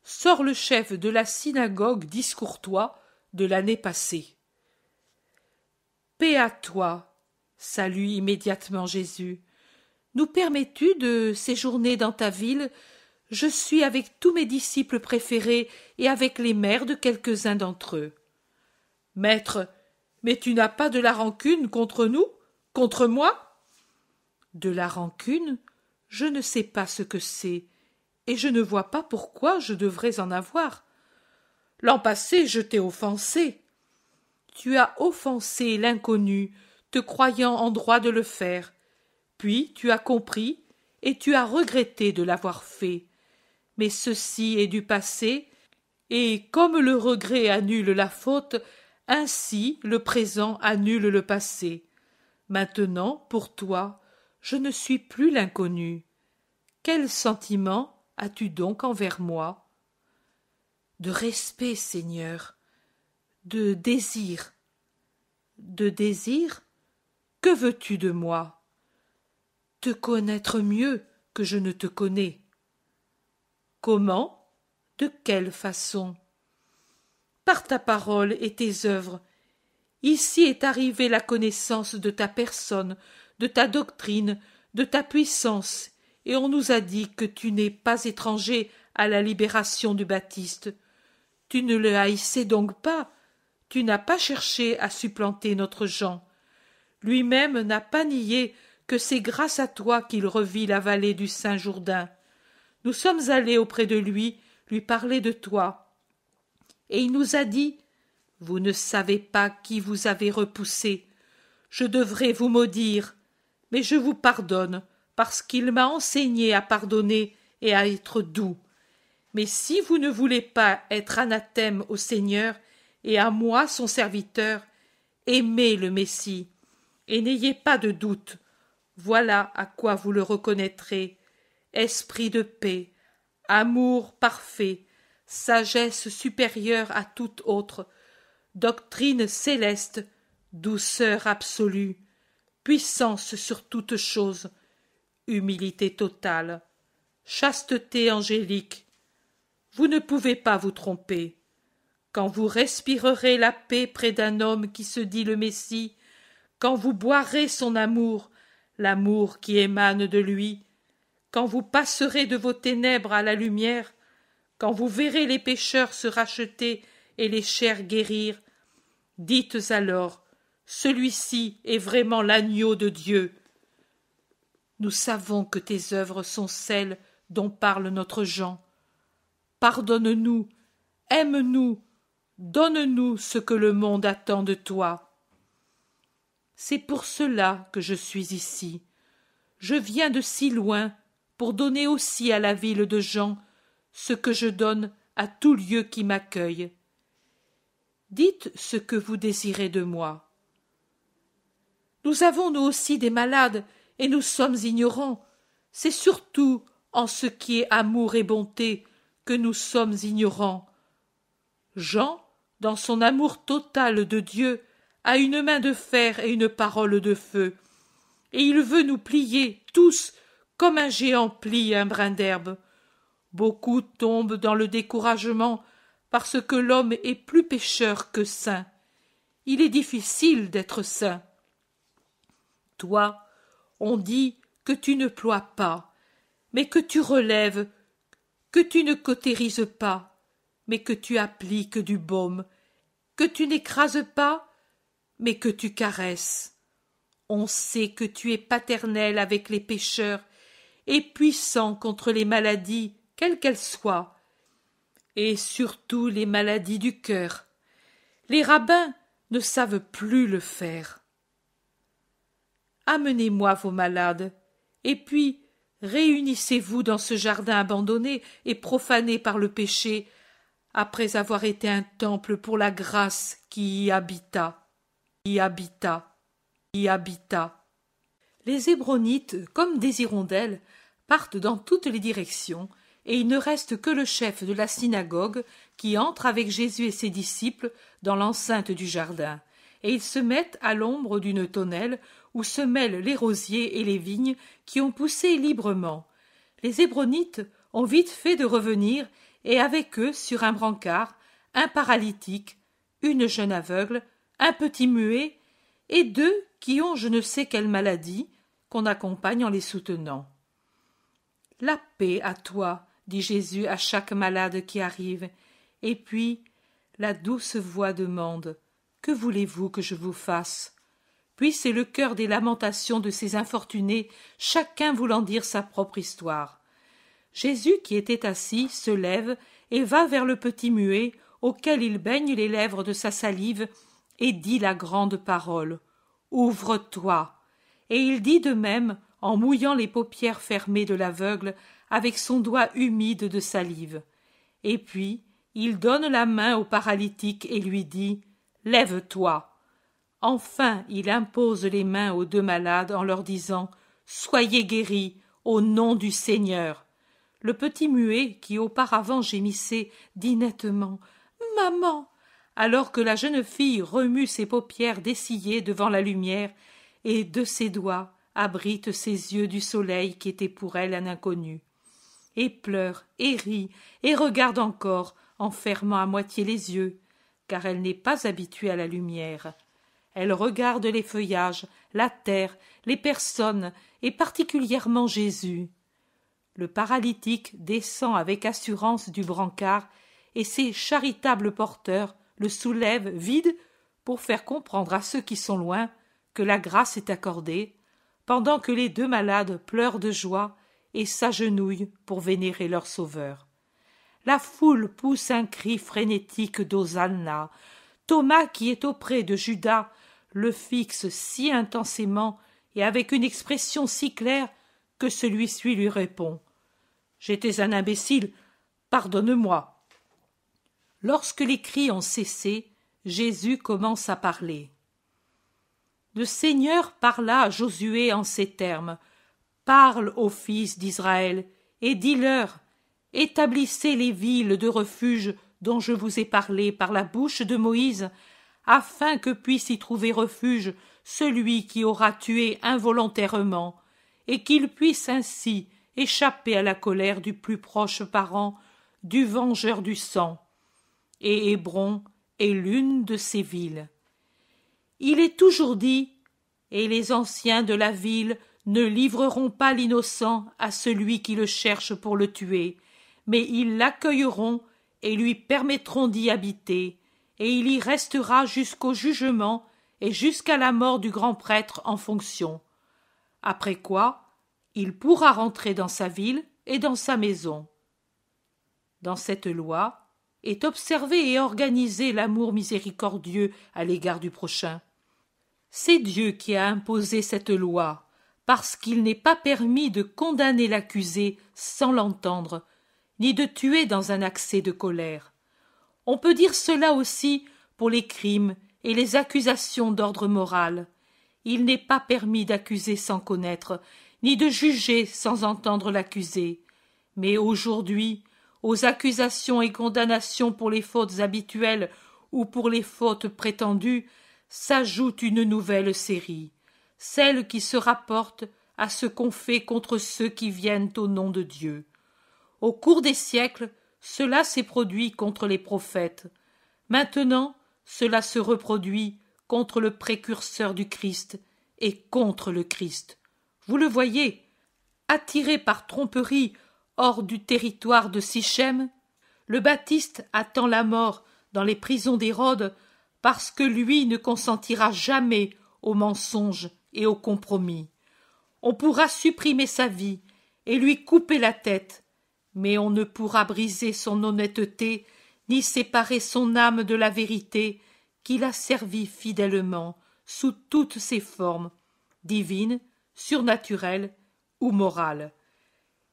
sort le chef de la synagogue discourtois de l'année passée. « Paix à toi !» salue immédiatement Jésus. « Nous permets-tu de séjourner dans ta ville ? Je suis avec tous mes disciples préférés et avec les mères de quelques-uns d'entre eux. »« Maître, mais tu n'as pas de la rancune contre nous ? Contre moi ?»« De la rancune ? Je ne sais pas ce que c'est, et je ne vois pas pourquoi je devrais en avoir. L'an passé, je t'ai offensé. Tu as offensé l'inconnu, te croyant en droit de le faire. Puis tu as compris, et tu as regretté de l'avoir fait. Mais ceci est du passé, et comme le regret annule la faute, ainsi le présent annule le passé. Maintenant, pour toi, je ne suis plus l'inconnu. Quel sentiment as-tu donc envers moi ? De respect, Seigneur, de désir. De désir ? Que veux-tu de moi ? Te connaître mieux que je ne te connais. Comment ? De quelle façon ? Par ta parole et tes œuvres. Ici est arrivée la connaissance de ta personne, de ta doctrine, de ta puissance, et on nous a dit que tu n'es pas étranger à la libération du Baptiste. Tu ne le haïssais donc pas, tu n'as pas cherché à supplanter notre Jean. Lui-même n'a pas nié que c'est grâce à toi qu'il revit la vallée du Saint-Jourdain. Nous sommes allés auprès de lui parler de toi. Et il nous a dit, « Vous ne savez pas qui vous avez repoussé. Je devrais vous maudire, mais je vous pardonne, parce qu'il m'a enseigné à pardonner et à être doux. Mais si vous ne voulez pas être anathème au Seigneur et à moi, son serviteur, aimez le Messie, et n'ayez pas de doute. Voilà à quoi vous le reconnaîtrez. Esprit de paix, amour parfait, sagesse supérieure à toute autre, doctrine céleste, douceur absolue, puissance sur toute chose, humilité totale, chasteté angélique. Vous ne pouvez pas vous tromper. Quand vous respirerez la paix près d'un homme qui se dit le Messie, quand vous boirez son amour, l'amour qui émane de lui, quand vous passerez de vos ténèbres à la lumière, quand vous verrez les pécheurs se racheter et les chairs guérir, dites alors, celui-ci est vraiment l'agneau de Dieu. Nous savons que tes œuvres sont celles dont parle notre Jean. Pardonne-nous, aime-nous, donne-nous ce que le monde attend de toi. C'est pour cela que je suis ici. Je viens de si loin pour donner aussi à la ville de Jean ce que je donne à tout lieu qui m'accueille. Dites ce que vous désirez de moi. Nous avons nous aussi des malades, et nous sommes ignorants. C'est surtout en ce qui est amour et bonté que nous sommes ignorants. Jean, dans son amour total de Dieu, a une main de fer et une parole de feu, et il veut nous plier tous comme un géant plie un brin d'herbe. Beaucoup tombent dans le découragement parce que l'homme est plus pécheur que saint. Il est difficile d'être saint. Toi, on dit que tu ne ploies pas, mais que tu relèves, que tu ne cautérises pas, mais que tu appliques du baume, que tu n'écrases pas, mais que tu caresses. On sait que tu es paternel avec les pécheurs et puissant contre les maladies, quelles qu'elles soient, et surtout les maladies du cœur. Les rabbins ne savent plus le faire. Amenez-moi vos malades, et puis réunissez-vous dans ce jardin abandonné et profané par le péché, après avoir été un temple pour la grâce qui y habita, y habita, y habita. Les Hébronites, comme des hirondelles, partent dans toutes les directions, et il ne reste que le chef de la synagogue qui entre avec Jésus et ses disciples dans l'enceinte du jardin, et ils se mettent à l'ombre d'une tonnelle où se mêlent les rosiers et les vignes qui ont poussé librement. Les Hébronites ont vite fait de revenir, et avec eux, sur un brancard, un paralytique, une jeune aveugle, un petit muet, et deux qui ont je ne sais quelle maladie, qu'on accompagne en les soutenant. « La paix à toi !» dit Jésus à chaque malade qui arrive, et puis la douce voix demande « Que voulez-vous que je vous fasse ?» Puis c'est le chœur des lamentations de ces infortunés, chacun voulant dire sa propre histoire. Jésus, qui était assis, se lève et va vers le petit muet, auquel il baigne les lèvres de sa salive, et dit la grande parole « Ouvre-toi !» Et il dit de même, en mouillant les paupières fermées de l'aveugle avec son doigt humide de salive. Et puis il donne la main au paralytique et lui dit « Lève-toi !» Enfin il impose les mains aux deux malades en leur disant « Soyez guéris, au nom du Seigneur !» Le petit muet, qui auparavant gémissait, dit nettement « Maman !» alors que la jeune fille remue ses paupières dessillées devant la lumière et de ses doigts abrite ses yeux du soleil qui était pour elle un inconnu, et pleure, et rit, et regarde encore, en fermant à moitié les yeux, car elle n'est pas habituée à la lumière. Elle regarde les feuillages, la terre, les personnes, et particulièrement Jésus. Le paralytique descend avec assurance du brancard, et ses charitables porteurs le soulèvent vide pour faire comprendre à ceux qui sont loin que la grâce est accordée, pendant que les deux malades pleurent de joie et s'agenouillent pour vénérer leur sauveur. La foule pousse un cri frénétique d'Hosanna. Thomas, qui est auprès de Judas, le fixe si intensément et avec une expression si claire que celui-ci lui répond « J'étais un imbécile, pardonne-moi !» Lorsque les cris ont cessé, Jésus commence à parler. Le Seigneur parla à Josué en ces termes « Parle aux fils d'Israël et dis-leur, établissez les villes de refuge dont je vous ai parlé par la bouche de Moïse, afin que puisse y trouver refuge celui qui aura tué involontairement, et qu'il puisse ainsi échapper à la colère du plus proche parent, du vengeur du sang. Et Hébron est l'une de ces villes. Il est toujours dit, et les anciens de la ville ne livreront pas l'innocent à celui qui le cherche pour le tuer, mais ils l'accueilleront et lui permettront d'y habiter, et il y restera jusqu'au jugement et jusqu'à la mort du grand prêtre en fonction. Après quoi, il pourra rentrer dans sa ville et dans sa maison. Dans cette loi est observé et organisé l'amour miséricordieux à l'égard du prochain. C'est Dieu qui a imposé cette loi, parce qu'il n'est pas permis de condamner l'accusé sans l'entendre, ni de tuer dans un accès de colère. On peut dire cela aussi pour les crimes et les accusations d'ordre moral. Il n'est pas permis d'accuser sans connaître, ni de juger sans entendre l'accusé. Mais aujourd'hui, aux accusations et condamnations pour les fautes habituelles ou pour les fautes prétendues, s'ajoute une nouvelle série, celle qui se rapporte à ce qu'on fait contre ceux qui viennent au nom de Dieu. Au cours des siècles, cela s'est produit contre les prophètes. Maintenant, cela se reproduit contre le précurseur du Christ et contre le Christ. Vous le voyez, attiré par tromperie hors du territoire de Sichem, le Baptiste attend la mort dans les prisons d'Hérode parce que lui ne consentira jamais au mensonge et au compromis. On pourra supprimer sa vie et lui couper la tête, mais on ne pourra briser son honnêteté ni séparer son âme de la vérité qu'il a servie fidèlement sous toutes ses formes, divines, surnaturelles ou morales.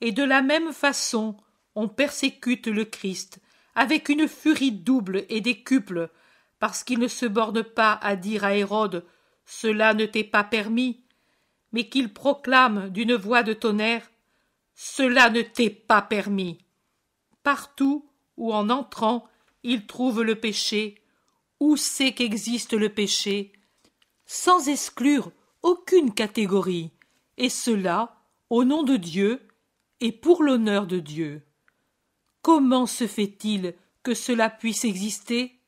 Et de la même façon, on persécute le Christ avec une furie double et décuple, parce qu'il ne se borne pas à dire à Hérode « Cela ne t'est pas permis », mais qu'il proclame d'une voix de tonnerre « Cela ne t'est pas permis ». Partout où en entrant il trouve le péché, où c'est qu'existe le péché, sans exclure aucune catégorie, et cela au nom de Dieu et pour l'honneur de Dieu. Comment se fait-il que cela puisse exister?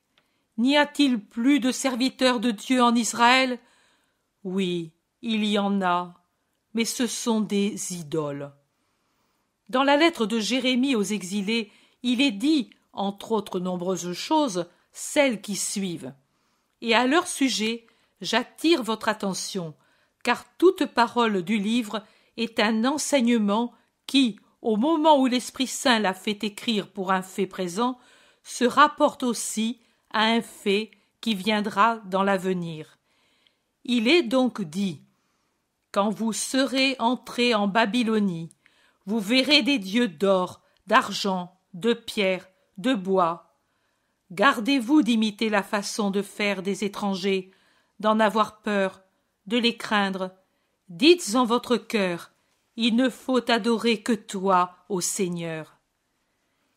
N'y a-t-il plus de serviteurs de Dieu en Israël? Oui, il y en a, mais ce sont des idoles. Dans la lettre de Jérémie aux exilés, il est dit, entre autres nombreuses choses, celles qui suivent. Et à leur sujet, j'attire votre attention, car toute parole du livre est un enseignement qui, au moment où l'Esprit Saint l'a fait écrire pour un fait présent, se rapporte aussi à un fait qui viendra dans l'avenir. Il est donc dit « Quand vous serez entrés en Babylonie, vous verrez des dieux d'or, d'argent, de pierre, de bois. Gardez-vous d'imiter la façon de faire des étrangers, d'en avoir peur, de les craindre. Dites en votre cœur, il ne faut adorer que toi, ô Seigneur. »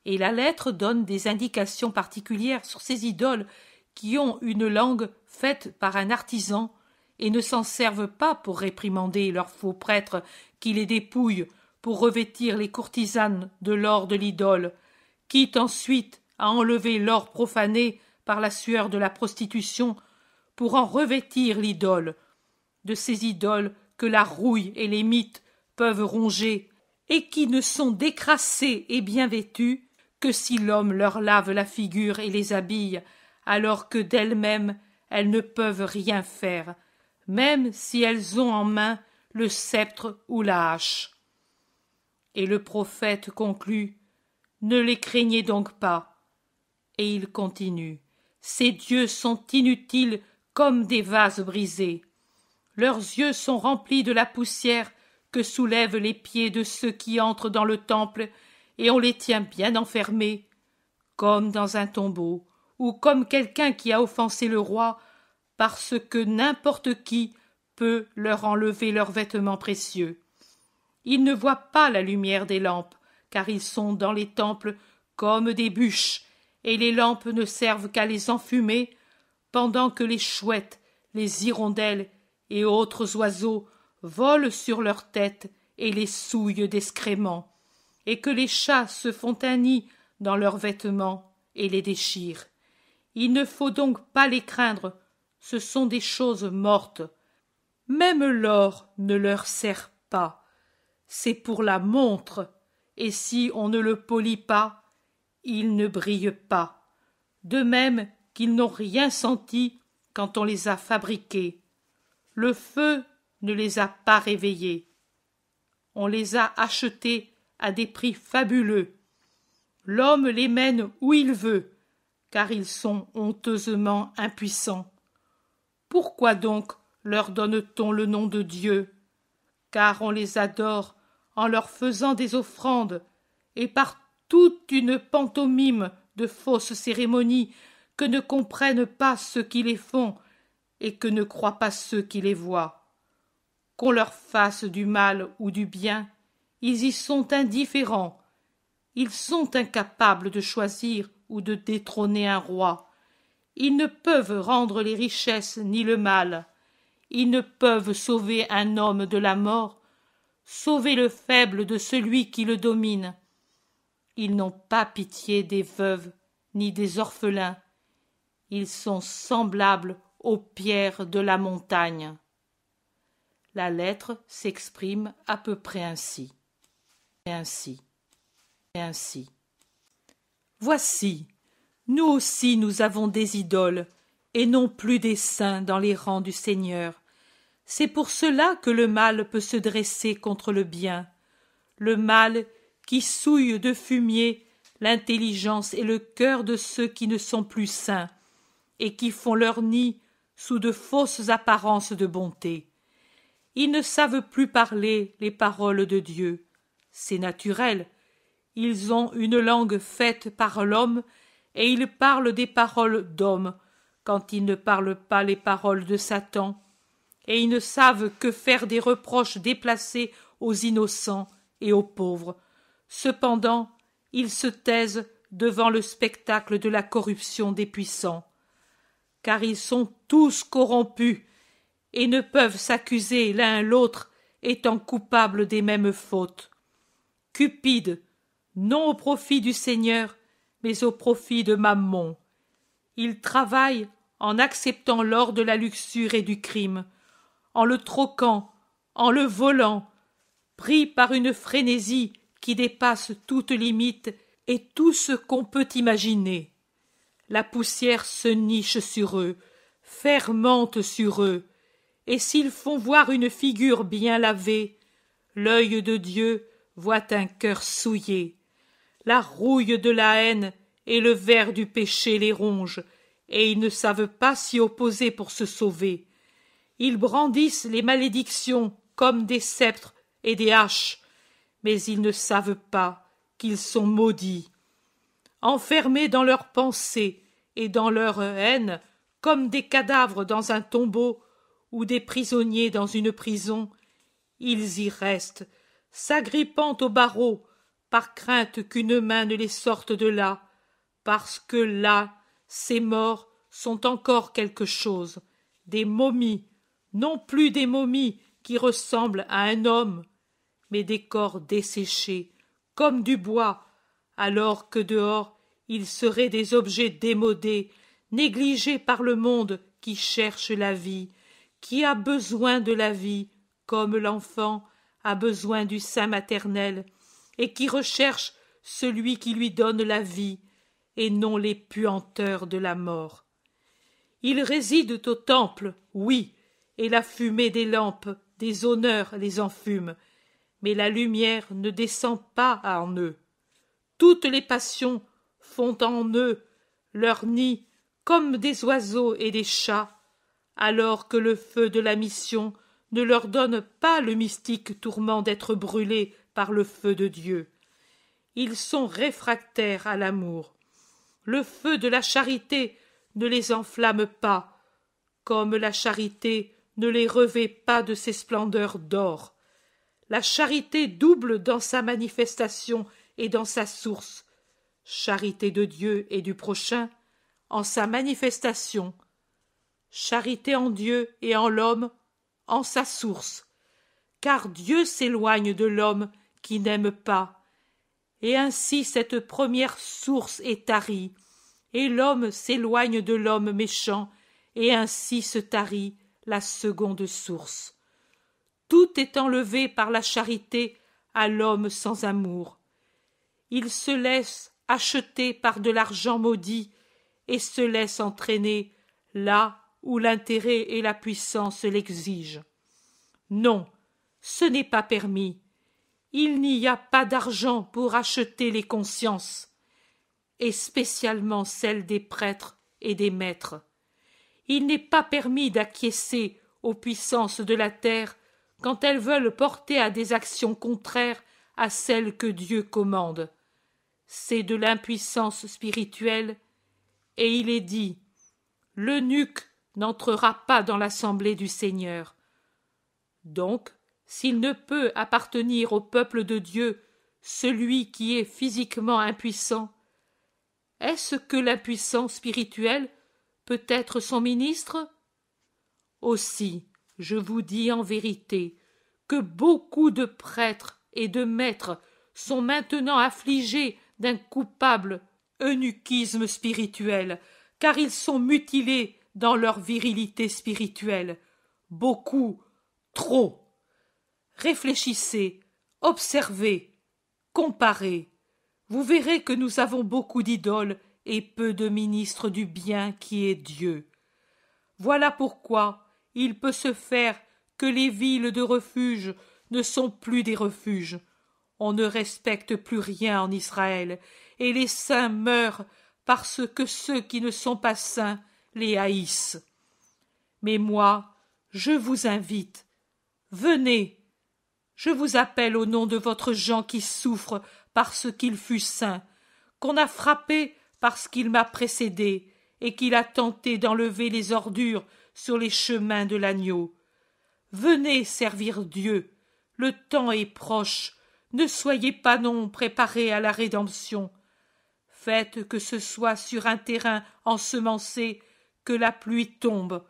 Et la lettre donne des indications particulières sur ces idoles qui ont une langue faite par un artisan et ne s'en servent pas pour réprimander leurs faux prêtres qui les dépouillent pour revêtir les courtisanes de l'or de l'idole, quitte ensuite à enlever l'or profané par la sueur de la prostitution pour en revêtir l'idole, de ces idoles que la rouille et les mites peuvent ronger et qui ne sont décrassées et bien vêtues que si l'homme leur lave la figure et les habille, alors que d'elles-mêmes elles ne peuvent rien faire, même si elles ont en main le sceptre ou la hache. Et le prophète conclut « Ne les craignez donc pas ». Et il continue « Ces dieux sont inutiles comme des vases brisés. Leurs yeux sont remplis de la poussière que soulèvent les pieds de ceux qui entrent dans le temple, et on les tient bien enfermés, comme dans un tombeau, ou comme quelqu'un qui a offensé le roi, parce que n'importe qui peut leur enlever leurs vêtements précieux. Ils ne voient pas la lumière des lampes, car ils sont dans les temples comme des bûches, et les lampes ne servent qu'à les enfumer, pendant que les chouettes, les hirondelles et autres oiseaux volent sur leurs têtes et les souillent d'excréments, et que les chats se font un nid dans leurs vêtements et les déchirent. Il ne faut donc pas les craindre, ce sont des choses mortes. Même l'or ne leur sert pas. C'est pour la montre, et si on ne le polit pas, il ne brille pas. De même qu'ils n'ont rien senti quand on les a fabriqués. Le feu ne les a pas réveillés. On les a achetés à des prix fabuleux. L'homme les mène où il veut, car ils sont honteusement impuissants. Pourquoi donc leur donne-t-on le nom de Dieu? Car on les adore en leur faisant des offrandes, et par toute une pantomime de fausses cérémonies que ne comprennent pas ceux qui les font, et que ne croient pas ceux qui les voient. Qu'on leur fasse du mal ou du bien, ils y sont indifférents. Ils sont incapables de choisir ou de détrôner un roi. Ils ne peuvent rendre les richesses ni le mal. Ils ne peuvent sauver un homme de la mort, sauver le faible de celui qui le domine. Ils n'ont pas pitié des veuves ni des orphelins. Ils sont semblables aux pierres de la montagne. La lettre s'exprime à peu près ainsi. Voici, nous aussi nous avons des idoles, et non plus des saints dans les rangs du Seigneur. C'est pour cela que le mal peut se dresser contre le bien, le mal qui souille de fumier l'intelligence et le cœur de ceux qui ne sont plus saints, et qui font leur nid sous de fausses apparences de bonté. Ils ne savent plus parler les paroles de Dieu. C'est naturel. Ils ont une langue faite par l'homme, et ils parlent des paroles d'homme, quand ils ne parlent pas les paroles de Satan, et ils ne savent que faire des reproches déplacés aux innocents et aux pauvres. Cependant, ils se taisent devant le spectacle de la corruption des puissants, car ils sont tous corrompus, et ne peuvent s'accuser l'un l'autre, étant coupables des mêmes fautes. Cupide, non au profit du Seigneur, mais au profit de Mammon. Il travaille en acceptant l'or de la luxure et du crime, en le troquant, en le volant, pris par une frénésie qui dépasse toute limite et tout ce qu'on peut imaginer. La poussière se niche sur eux, fermente sur eux, et s'ils font voir une figure bien lavée, l'œil de Dieu voit un cœur souillé. La rouille de la haine et le ver du péché les rongent, et ils ne savent pas s'y opposer pour se sauver. Ils brandissent les malédictions comme des sceptres et des haches, mais ils ne savent pas qu'ils sont maudits. Enfermés dans leurs pensées et dans leur haine, comme des cadavres dans un tombeau ou des prisonniers dans une prison, ils y restent, s'agrippant aux barreaux, par crainte qu'une main ne les sorte de là, parce que là, ces morts sont encore quelque chose, des momies, non plus des momies qui ressemblent à un homme, mais des corps desséchés, comme du bois, alors que dehors ils seraient des objets démodés, négligés par le monde qui cherche la vie, qui a besoin de la vie, comme l'enfant a besoin du sein maternel, et qui recherche celui qui lui donne la vie, et non les puanteurs de la mort. Ils résident au temple, oui, et la fumée des lampes, des honneurs les enfume, mais la lumière ne descend pas en eux. Toutes les passions font en eux leur nid comme des oiseaux et des chats, alors que le feu de la mission ne leur donne pas le mystique tourment d'être brûlés par le feu de Dieu. Ils sont réfractaires à l'amour. Le feu de la charité ne les enflamme pas, comme la charité ne les revêt pas de ses splendeurs d'or. La charité double dans sa manifestation et dans sa source. Charité de Dieu et du prochain, en sa manifestation. Charité en Dieu et en l'homme, en sa source. Car Dieu s'éloigne de l'homme qui n'aime pas, et ainsi cette première source est tarie, et l'homme s'éloigne de l'homme méchant, et ainsi se tarit la seconde source. Tout est enlevé par la charité à l'homme sans amour. Il se laisse acheter par de l'argent maudit et se laisse entraîner là où l'intérêt et la puissance l'exigent. Non, ce n'est pas permis. Il n'y a pas d'argent pour acheter les consciences, et spécialement celles des prêtres et des maîtres. Il n'est pas permis d'acquiescer aux puissances de la terre quand elles veulent porter à des actions contraires à celles que Dieu commande. C'est de l'impuissance spirituelle, et il est dit « L'eunuque n'entrera pas dans l'assemblée du Seigneur ». Donc, s'il ne peut appartenir au peuple de Dieu celui qui est physiquement impuissant, est-ce que l'impuissant spirituel peut être son ministre? Aussi, je vous dis en vérité que beaucoup de prêtres et de maîtres sont maintenant affligés d'un coupable eunuchisme spirituel, car ils sont mutilés dans leur virilité spirituelle. Beaucoup, trop. Réfléchissez, observez, comparez. Vous verrez que nous avons beaucoup d'idoles et peu de ministres du bien qui est Dieu. Voilà pourquoi il peut se faire que les villes de refuge ne sont plus des refuges. On ne respecte plus rien en Israël, et les saints meurent parce que ceux qui ne sont pas saints les haïssent. Mais moi, je vous invite, venez, Je vous appelle au nom de votre Jean qui souffre parce qu'il fut saint, qu'on a frappé parce qu'il m'a précédé et qu'il a tenté d'enlever les ordures sur les chemins de l'agneau. Venez servir Dieu, le temps est proche, ne soyez pas non préparés à la rédemption. Faites que ce soit sur un terrain ensemencé que la pluie tombe,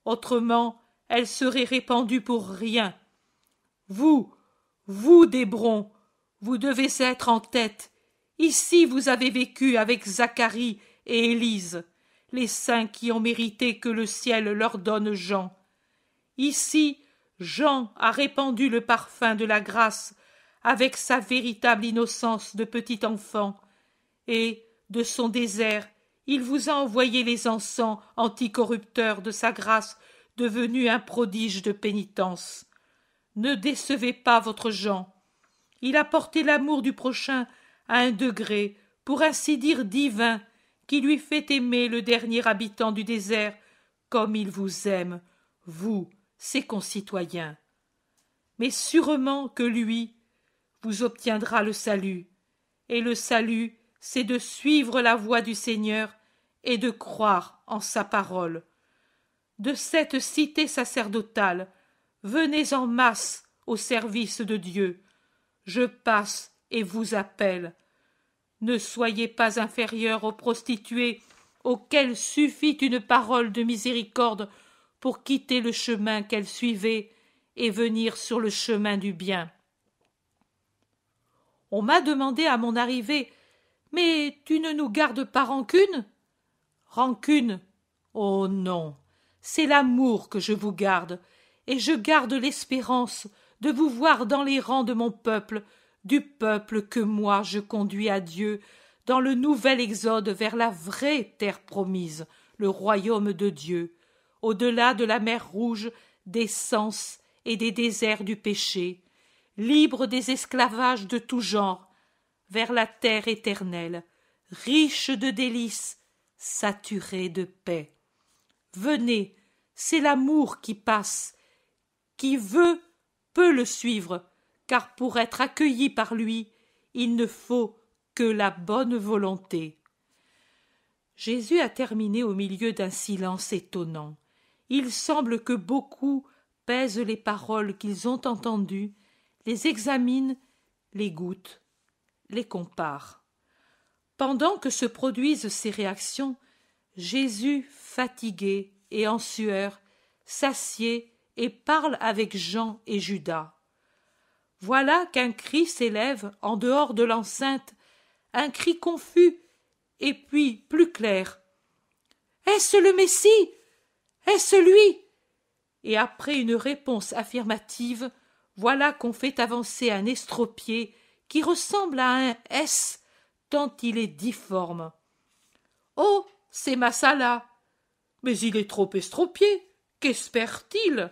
autrement elle serait répandue pour rien. Vous, d'Hébron, vous devez être en tête. Ici vous avez vécu avec Zacharie et Élise, les saints qui ont mérité que le ciel leur donne Jean. Ici, Jean a répandu le parfum de la grâce avec sa véritable innocence de petit enfant, et, de son désert, il vous a envoyé les encens anticorrupteurs de sa grâce devenu un prodige de pénitence. Ne décevez pas votre Jean. Il a porté l'amour du prochain à un degré, pour ainsi dire divin, qui lui fait aimer le dernier habitant du désert comme il vous aime, vous, ses concitoyens. Mais sûrement que lui vous obtiendra le salut, et le salut, c'est de suivre la voie du Seigneur et de croire en sa parole. De cette cité sacerdotale, venez en masse au service de Dieu. Je passe et vous appelle. Ne soyez pas inférieurs aux prostituées auxquelles suffit une parole de miséricorde pour quitter le chemin qu'elles suivaient et venir sur le chemin du bien. On m'a demandé à mon arrivée « Mais tu ne nous gardes pas rancune ?» Rancune? Oh non, c'est l'amour que je vous garde, et je garde l'espérance de vous voir dans les rangs de mon peuple, du peuple que moi je conduis à Dieu, dans le nouvel exode vers la vraie terre promise, le royaume de Dieu, au-delà de la mer Rouge, des sens et des déserts du péché, libre des esclavages de tout genre, vers la terre éternelle, riche de délices, saturé de paix. Venez, c'est l'amour qui passe. Qui veut peut le suivre, car pour être accueilli par lui, il ne faut que la bonne volonté. Jésus a terminé au milieu d'un silence étonnant. Il semble que beaucoup pèsent les paroles qu'ils ont entendues, les examinent, les goûtent, les comparent. Pendant que se produisent ces réactions, Jésus, fatigué et en sueur, s'assied et parle avec Jean et Judas. Voilà qu'un cri s'élève en dehors de l'enceinte, un cri confus et puis plus clair. « Est-ce le Messie? Est-ce lui ?» Et après une réponse affirmative, voilà qu'on fait avancer un estropié qui ressemble à un S tant il est difforme. « Oh, c'est Massala ! Mais il est trop estropié, qu'espère-t-il?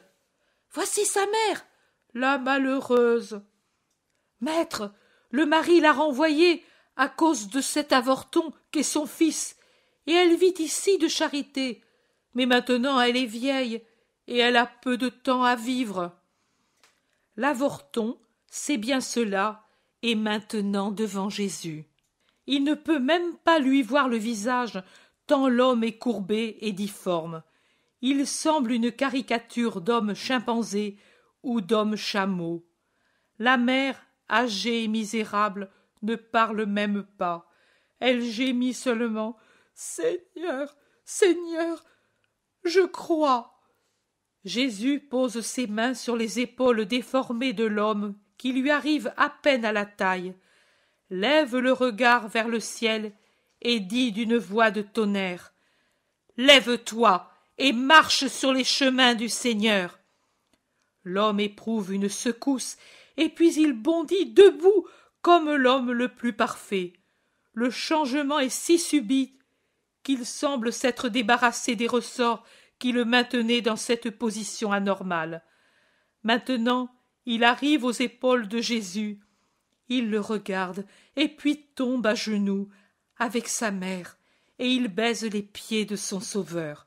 Voici sa mère, la malheureuse. Maître, le mari l'a renvoyée à cause de cet avorton qu'est son fils, et elle vit ici de charité. Mais maintenant elle est vieille, et elle a peu de temps à vivre. » L'avorton, c'est bien cela, est maintenant devant Jésus. Il ne peut même pas lui voir le visage, tant l'homme est courbé et difforme. Il semble une caricature d'homme chimpanzé ou d'homme chameau. La mère, âgée et misérable, ne parle même pas. Elle gémit seulement. « Seigneur, Seigneur, je crois. » Jésus pose ses mains sur les épaules déformées de l'homme qui lui arrive à peine à la taille, lève le regard vers le ciel et dit d'une voix de tonnerre: « Lève-toi et marche sur les chemins du Seigneur. » L'homme éprouve une secousse et puis il bondit debout comme l'homme le plus parfait. Le changement est si subit qu'il semble s'être débarrassé des ressorts qui le maintenaient dans cette position anormale. Maintenant, il arrive aux épaules de Jésus. Il le regarde et puis tombe à genoux avec sa mère et il baise les pieds de son Sauveur.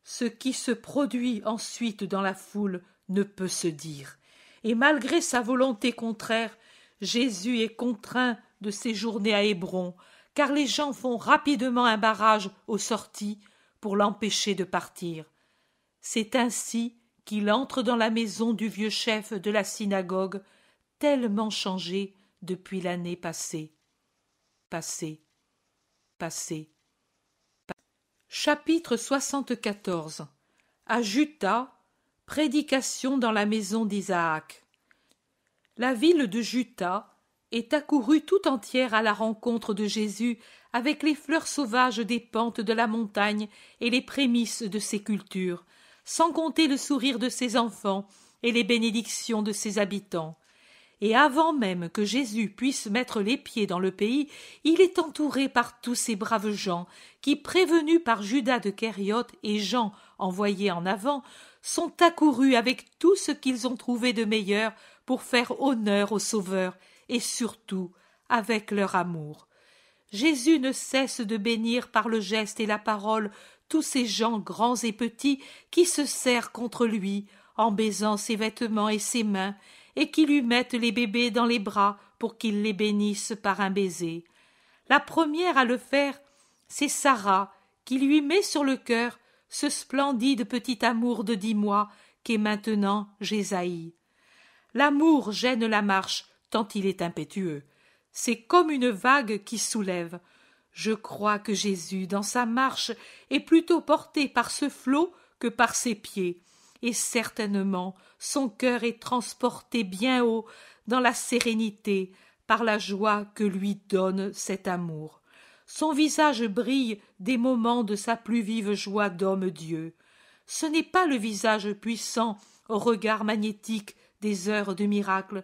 Ce qui se produit ensuite dans la foule ne peut se dire, et malgré sa volonté contraire, Jésus est contraint de séjourner à Hébron, car les gens font rapidement un barrage aux sorties pour l'empêcher de partir. C'est ainsi qu'il entre dans la maison du vieux chef de la synagogue, tellement changé depuis l'année passée. Chapitre 74. À Juta, prédication dans la maison d'Isaac. La ville de Juta est accourue tout entière à la rencontre de Jésus avec les fleurs sauvages des pentes de la montagne et les prémices de ses cultures, sans compter le sourire de ses enfants et les bénédictions de ses habitants. Et avant même que Jésus puisse mettre les pieds dans le pays, il est entouré par tous ces braves gens qui, prévenus par Judas de Kériote et Jean envoyés en avant, sont accourus avec tout ce qu'ils ont trouvé de meilleur pour faire honneur au Sauveur, et surtout avec leur amour. Jésus ne cesse de bénir par le geste et la parole tous ces gens grands et petits qui se serrent contre lui en baisant ses vêtements et ses mains, et qui lui mettent les bébés dans les bras pour qu'il les bénisse par un baiser. La première à le faire, c'est Sarah, qui lui met sur le cœur ce splendide petit amour de 10 mois qu'est maintenant Jésaïe. L'amour gêne la marche tant il est impétueux. C'est comme une vague qui soulève. Je crois que Jésus, dans sa marche, est plutôt porté par ce flot que par ses pieds, et certainement son cœur est transporté bien haut dans la sérénité par la joie que lui donne cet amour. Son visage brille des moments de sa plus vive joie d'homme-dieu. Ce n'est pas le visage puissant au regard magnétique des heures de miracle,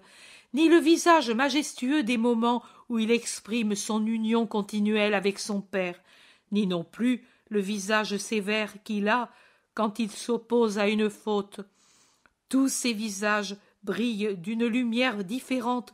ni le visage majestueux des moments où il exprime son union continuelle avec son Père, ni non plus le visage sévère qu'il a quand il s'oppose à une faute. Tous ces visages brillent d'une lumière différente,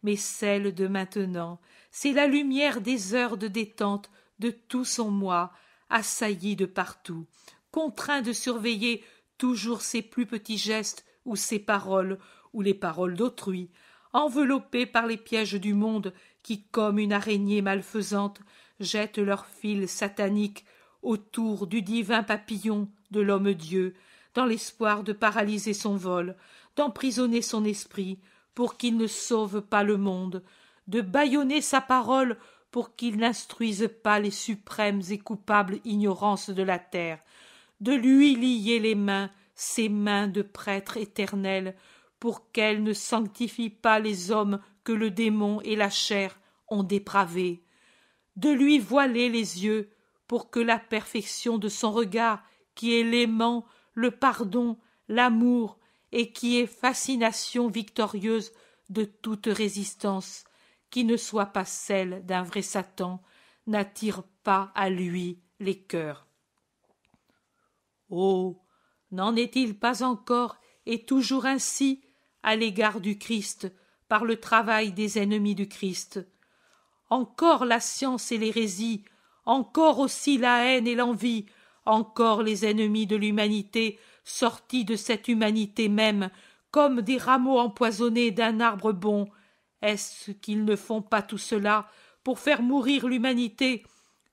mais celle de maintenant, c'est la lumière des heures de détente de tout son moi, assailli de partout, contraint de surveiller toujours ses plus petits gestes ou ses paroles, ou les paroles d'autrui, enveloppé par les pièges du monde qui, comme une araignée malfaisante, jettent leurs fils sataniques autour du divin papillon de l'homme-dieu, dans l'espoir de paralyser son vol, d'emprisonner son esprit pour qu'il ne sauve pas le monde, de bâillonner sa parole pour qu'il n'instruise pas les suprêmes et coupables ignorances de la terre, de lui lier les mains, ses mains de prêtre éternel, pour qu'elles ne sanctifient pas les hommes que le démon et la chair ont dépravés, de lui voiler les yeux pour que la perfection de son regard, qui est l'aimant, le pardon, l'amour, et qui est fascination victorieuse de toute résistance, qui ne soit pas celle d'un vrai Satan, n'attire pas à lui les cœurs. Oh, n'en est-il pas encore et toujours ainsi à l'égard du Christ par le travail des ennemis du Christ? Encore la science et l'hérésie, encore aussi la haine et l'envie, encore les ennemis de l'humanité sortis de cette humanité même, comme des rameaux empoisonnés d'un arbre bon. Est-ce qu'ils ne font pas tout cela pour faire mourir l'humanité,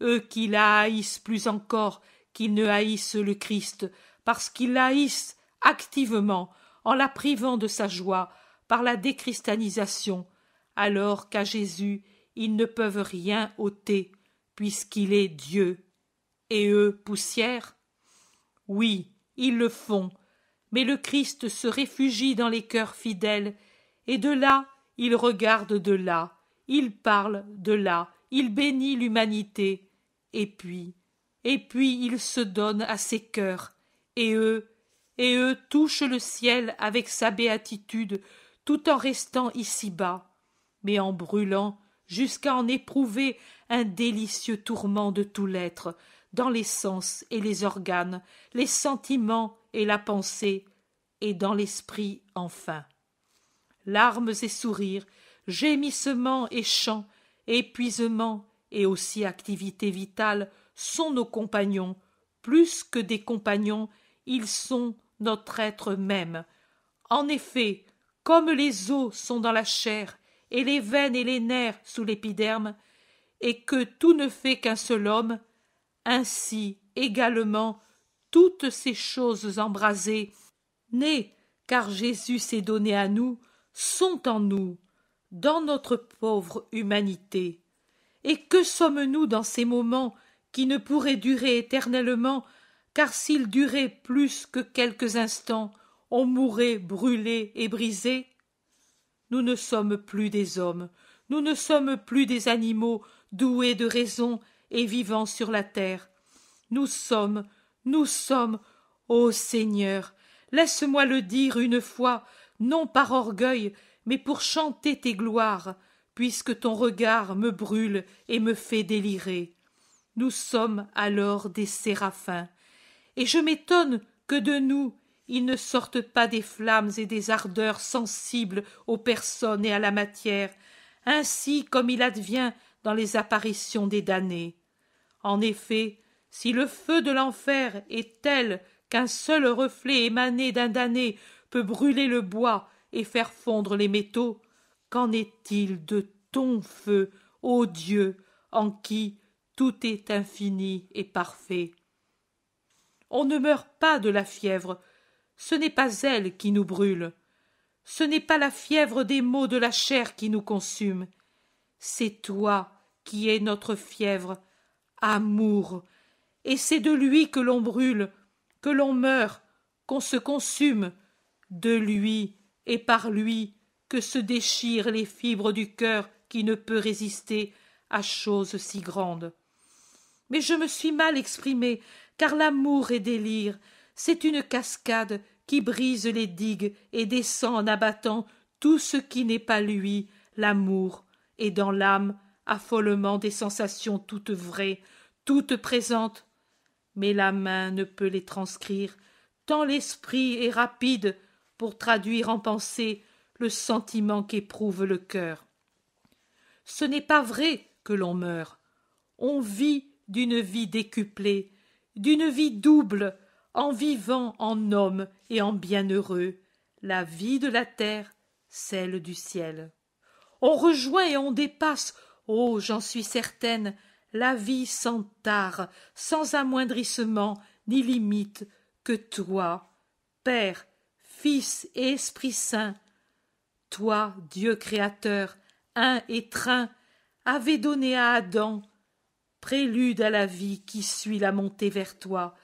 eux qui la haïssent plus encore qu'ils ne haïssent le Christ, parce qu'ils la haïssent activement, en la privant de sa joie, par la déchristianisation, alors qu'à Jésus ils ne peuvent rien ôter, puisqu'il est Dieu, et eux poussière? Oui, ils le font, mais le Christ se réfugie dans les cœurs fidèles, et de là il regarde de là, il parle de là, il bénit l'humanité, et puis il se donne à ses cœurs, et eux touchent le ciel avec sa béatitude, tout en restant ici-bas, mais en brûlant jusqu'à en éprouver un délicieux tourment de tout l'être, dans les sens et les organes, les sentiments et la pensée, et dans l'esprit enfin. Larmes et sourires, gémissements et chants, épuisement et aussi activité vitale sont nos compagnons. Plus que des compagnons, ils sont notre être même. En effet, comme les os sont dans la chair, et les veines et les nerfs sous l'épiderme, et que tout ne fait qu'un seul homme, ainsi également toutes ces choses embrasées, nées, car Jésus s'est donné à nous, sont en nous, dans notre pauvre humanité. Et que sommes-nous dans ces moments qui ne pourraient durer éternellement, car s'ils duraient plus que quelques instants, on mourrait brûlé et brisé? Nous ne sommes plus des hommes, nous ne sommes plus des animaux doués de raison et vivant sur la terre. Nous sommes, ô Seigneur, laisse-moi le dire une fois, non par orgueil, mais pour chanter tes gloires, puisque ton regard me brûle et me fait délirer. Nous sommes alors des séraphins, et je m'étonne que de nous il ne sorte pas des flammes et des ardeurs sensibles aux personnes et à la matière, ainsi comme il advient dans les apparitions des damnés. En effet, si le feu de l'enfer est tel qu'un seul reflet émané d'un damné peut brûler le bois et faire fondre les métaux, qu'en est-il de ton feu, ô Dieu, en qui tout est infini et parfait? On ne meurt pas de la fièvre, ce n'est pas elle qui nous brûle, ce n'est pas la fièvre des maux de la chair qui nous consume, c'est toi qui es notre fièvre, amour, et c'est de lui que l'on brûle, que l'on meurt, qu'on se consume, de lui et par lui que se déchirent les fibres du cœur qui ne peut résister à chose si grande. Mais je me suis mal exprimée, car l'amour est délire, c'est une cascade qui brise les digues et descend en abattant tout ce qui n'est pas lui, l'amour, et dans l'âme, affolement des sensations toutes vraies, toutes présentes. Mais la main ne peut les transcrire, tant l'esprit est rapide pour traduire en pensée le sentiment qu'éprouve le cœur. Ce n'est pas vrai que l'on meurt, on vit d'une vie décuplée, d'une vie double, en vivant en homme et en bienheureux, la vie de la terre, celle du ciel. On rejoint et on dépasse, oh, j'en suis certaine, la vie sans tare, sans amoindrissement ni limite, que toi, Père, Fils et Esprit Saint, toi, Dieu créateur, un et trin, avais donné à Adam, prélude à la vie qui suit la montée vers toi,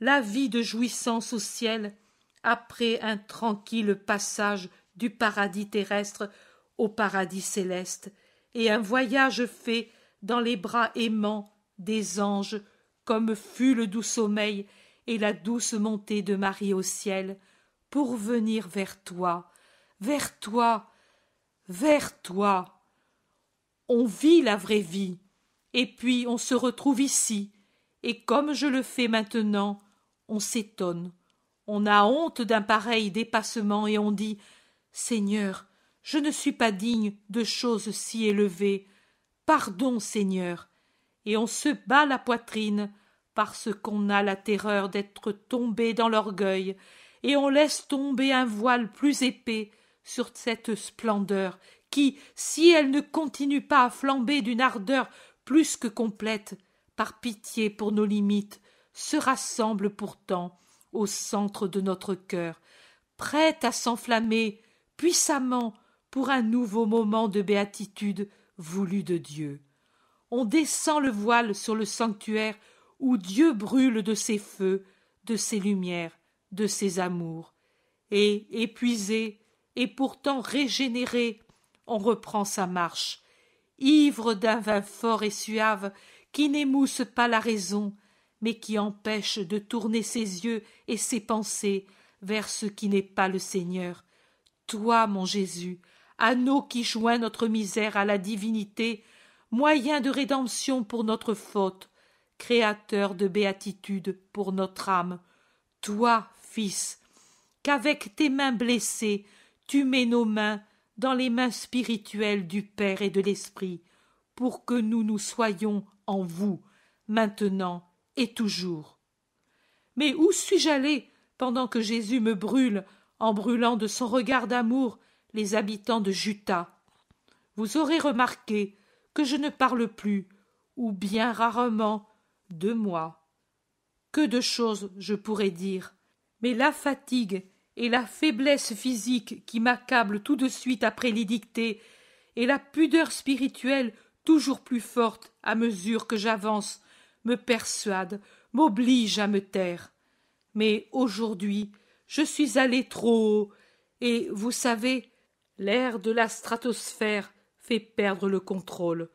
la vie de jouissance au ciel, après un tranquille passage du paradis terrestre au paradis céleste, et un voyage fait dans les bras aimants des anges, comme fut le doux sommeil et la douce montée de Marie au ciel, pour venir vers toi, vers toi, vers toi. On vit la vraie vie, et puis on se retrouve ici, et comme je le fais maintenant, on s'étonne, on a honte d'un pareil dépassement, et on dit « Seigneur, je ne suis pas digne de choses si élevées, pardon, Seigneur !» Et on se bat la poitrine, parce qu'on a la terreur d'être tombé dans l'orgueil, et on laisse tomber un voile plus épais sur cette splendeur qui, si elle ne continue pas à flamber d'une ardeur plus que complète, par pitié pour nos limites, se rassemble pourtant au centre de notre cœur, prête à s'enflammer puissamment pour un nouveau moment de béatitude voulu de Dieu. On descend le voile sur le sanctuaire où Dieu brûle de ses feux, de ses lumières, de ses amours, et, épuisé et pourtant régénéré, on reprend sa marche, ivre d'un vin fort et suave qui n'émousse pas la raison, mais qui empêche de tourner ses yeux et ses pensées vers ce qui n'est pas le Seigneur. Toi, mon Jésus, anneau qui joint notre misère à la divinité, moyen de rédemption pour notre faute, créateur de béatitude pour notre âme, toi, Fils, qu'avec tes mains blessées, tu mets nos mains dans les mains spirituelles du Père et de l'Esprit, pour que nous soyons en vous, maintenant et toujours. Mais où suis-je allé pendant que Jésus me brûle, en brûlant de son regard d'amour, les habitants de Juta. Vous aurez remarqué que je ne parle plus, ou bien rarement, de moi. Que de choses je pourrais dire, mais la fatigue et la faiblesse physique qui m'accablent tout de suite après les dictées, et la pudeur spirituelle toujours plus forte à mesure que j'avance, me persuadent, m'obligent à me taire. Mais aujourd'hui, je suis allé trop haut, et vous savez, l'air de la stratosphère fait perdre le contrôle.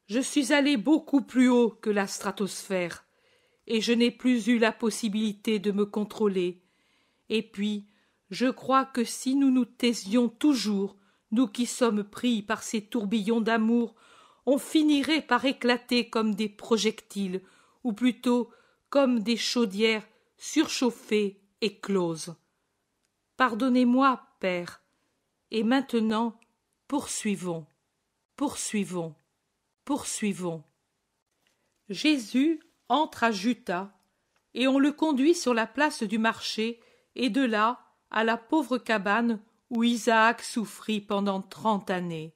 Je suis allé beaucoup plus haut que la stratosphère, et je n'ai plus eu la possibilité de me contrôler. Et puis, je crois que si nous nous taisions toujours, nous qui sommes pris par ces tourbillons d'amour, on finirait par éclater comme des projectiles, ou plutôt comme des chaudières surchauffées et closes. Pardonnez-moi, Père, et maintenant, poursuivons, poursuivons, poursuivons. Jésus entre à Juta, et on le conduit sur la place du marché, et de là à la pauvre cabane où Isaac souffrit pendant 30 années.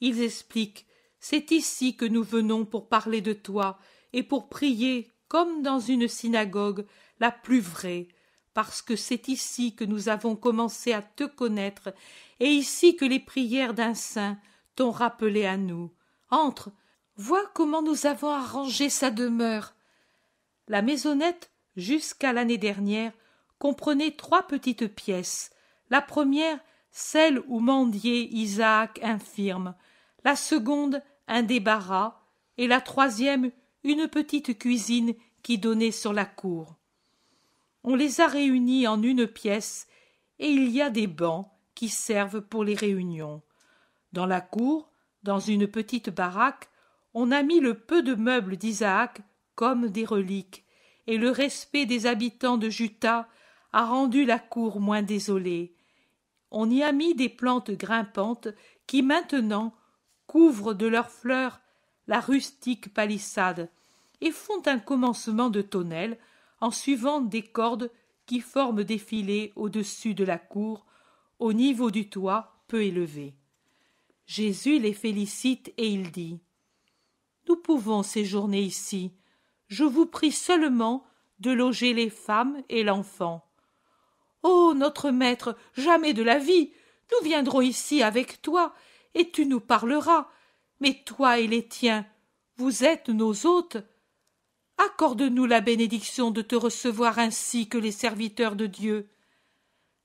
Ils expliquent: c'est ici que nous venons pour parler de toi et pour prier comme dans une synagogue la plus vraie, parce que c'est ici que nous avons commencé à te connaître et ici que les prières d'un saint t'ont rappelé à nous. Entre, vois comment nous avons arrangé sa demeure. La maisonnette, jusqu'à l'année dernière, comprenait 3 petites pièces. La première, celle où mendiait Isaac infirme, la seconde, un débarras, et la troisième, une petite cuisine qui donnait sur la cour. On les a réunis en une pièce, et il y a des bancs qui servent pour les réunions. Dans la cour, dans une petite baraque, on a mis le peu de meubles d'Isaac comme des reliques, et le respect des habitants de Juta a rendu la cour moins désolée. On y a mis des plantes grimpantes qui maintenant couvrent de leurs fleurs la rustique palissade et font un commencement de tonnelle en suivant des cordes qui forment des filets au-dessus de la cour, au niveau du toit peu élevé. Jésus les félicite et il dit: nous pouvons séjourner ici. Je vous prie seulement de loger les femmes et l'enfant. Ô notre maître, jamais de la vie! Nous viendrons ici avec toi, et tu nous parleras. Mais toi et les tiens, vous êtes nos hôtes. Accorde-nous la bénédiction de te recevoir ainsi que les serviteurs de Dieu.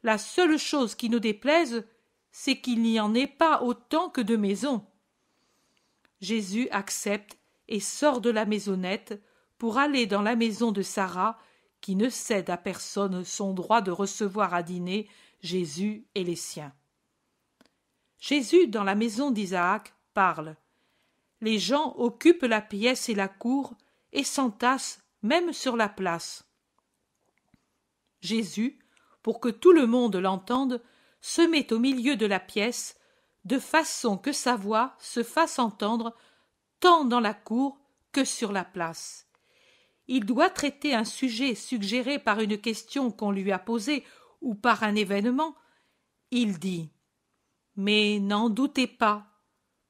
La seule chose qui nous déplaise, c'est qu'il n'y en ait pas autant que de maisons. Jésus accepte et sort de la maisonnette pour aller dans la maison de Sarah, qui ne cède à personne son droit de recevoir à dîner Jésus et les siens. Jésus, dans la maison d'Isaac, parle. Les gens occupent la pièce et la cour et s'entassent même sur la place. Jésus, pour que tout le monde l'entende, se met au milieu de la pièce, de façon que sa voix se fasse entendre tant dans la cour que sur la place. Il doit traiter un sujet suggéré par une question qu'on lui a posée ou par un événement. Il dit: mais n'en doutez pas,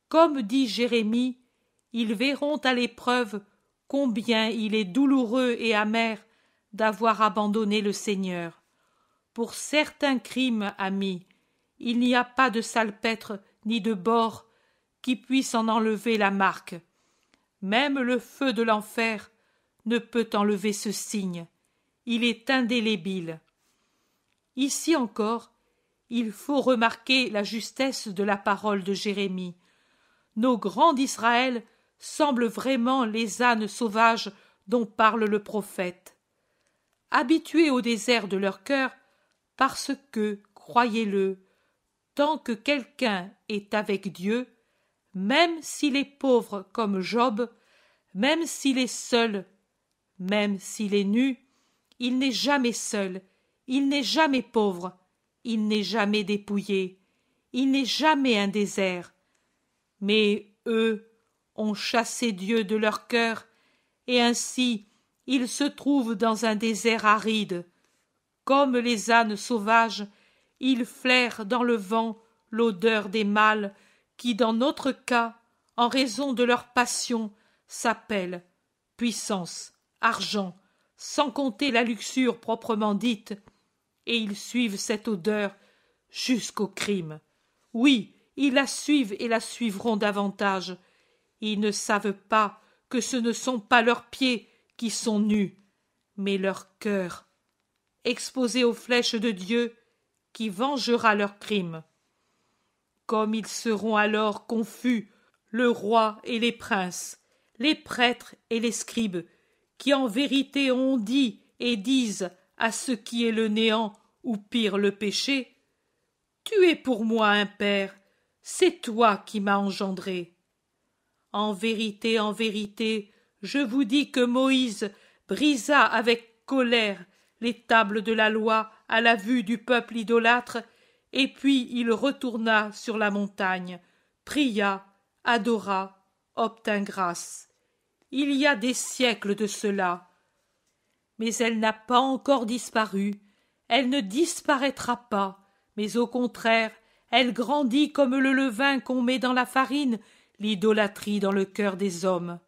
comme dit Jérémie, ils verront à l'épreuve combien il est douloureux et amer d'avoir abandonné le Seigneur. Pour certains crimes, amis, il n'y a pas de salpêtre ni de bord qui puisse en enlever la marque. Même le feu de l'enfer ne peut enlever ce signe. Il est indélébile. Ici encore, il faut remarquer la justesse de la parole de Jérémie. Nos grands d'Israël semblent vraiment les ânes sauvages dont parle le prophète. Habitués au désert de leur cœur, parce que, croyez-le, tant que quelqu'un est avec Dieu, même s'il est pauvre comme Job, même s'il est seul, même s'il est nu, il n'est jamais seul, il n'est jamais pauvre, il n'est jamais dépouillé, il n'est jamais un désert. Mais eux ont chassé Dieu de leur cœur, et ainsi ils se trouvent dans un désert aride. Comme les ânes sauvages, ils flairent dans le vent l'odeur des mâles qui, dans notre cas, en raison de leur passion, s'appellent puissance, argent, sans compter la luxure proprement dite, et ils suivent cette odeur jusqu'au crime. Oui, ils la suivent et la suivront davantage. Ils ne savent pas que ce ne sont pas leurs pieds qui sont nus, mais leur cœur, exposé aux flèches de Dieu, qui vengera leurs crimes. Comme ils seront alors confus, le roi et les princes, les prêtres et les scribes, qui en vérité ont dit et disent à ce qui est le néant ou pire le péché, « Tu es pour moi un père, c'est toi qui m'as engendré. » En vérité, je vous dis que Moïse brisa avec colère les tables de la loi à la vue du peuple idolâtre, et puis il retourna sur la montagne, pria, adora, obtint grâce. Il y a des siècles de cela. Mais elle n'a pas encore disparu, elle ne disparaîtra pas, mais au contraire, elle grandit comme le levain qu'on met dans la farine, l'idolâtrie dans le cœur des hommes.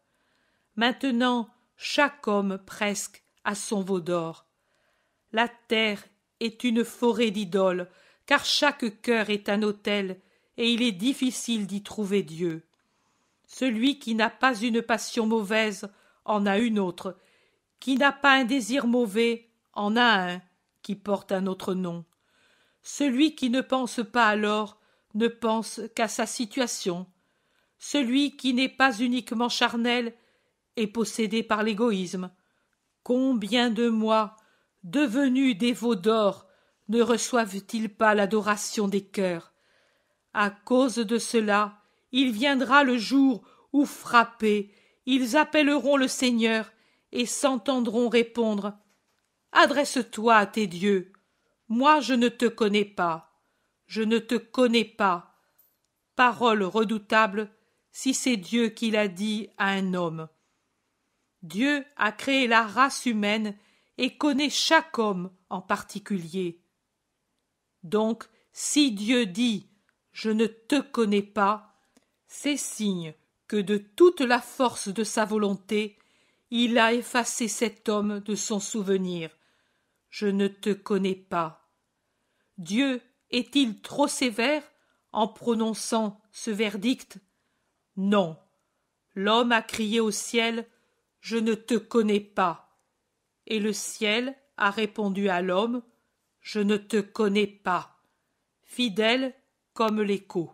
Maintenant, chaque homme presque a son veau d'or. La terre est une forêt d'idoles, car chaque cœur est un autel, et il est difficile d'y trouver Dieu. Celui qui n'a pas une passion mauvaise en a une autre, qui n'a pas un désir mauvais en a un qui porte un autre nom. Celui qui ne pense pas alors ne pense qu'à sa situation. Celui qui n'est pas uniquement charnel est possédé par l'égoïsme. Combien de moi, devenus des veaux d'or, ne reçoivent-ils pas l'adoration des cœurs? À cause de cela, il viendra le jour où, frappés, ils appelleront le Seigneur et s'entendront répondre « Adresse-toi à tes dieux, moi je ne te connais pas, je ne te connais pas. » Parole redoutable, si c'est Dieu qui l'a dit à un homme. Dieu a créé la race humaine et connaît chaque homme en particulier. Donc, si Dieu dit « Je ne te connais pas », c'est signe que de toute la force de sa volonté, il a effacé cet homme de son souvenir. Je ne te connais pas. Dieu est-il trop sévère en prononçant ce verdict? Non. L'homme a crié au ciel « Je ne te connais pas ». Et le ciel a répondu à l'homme « Je ne te connais pas ». Fidèle comme l'écho.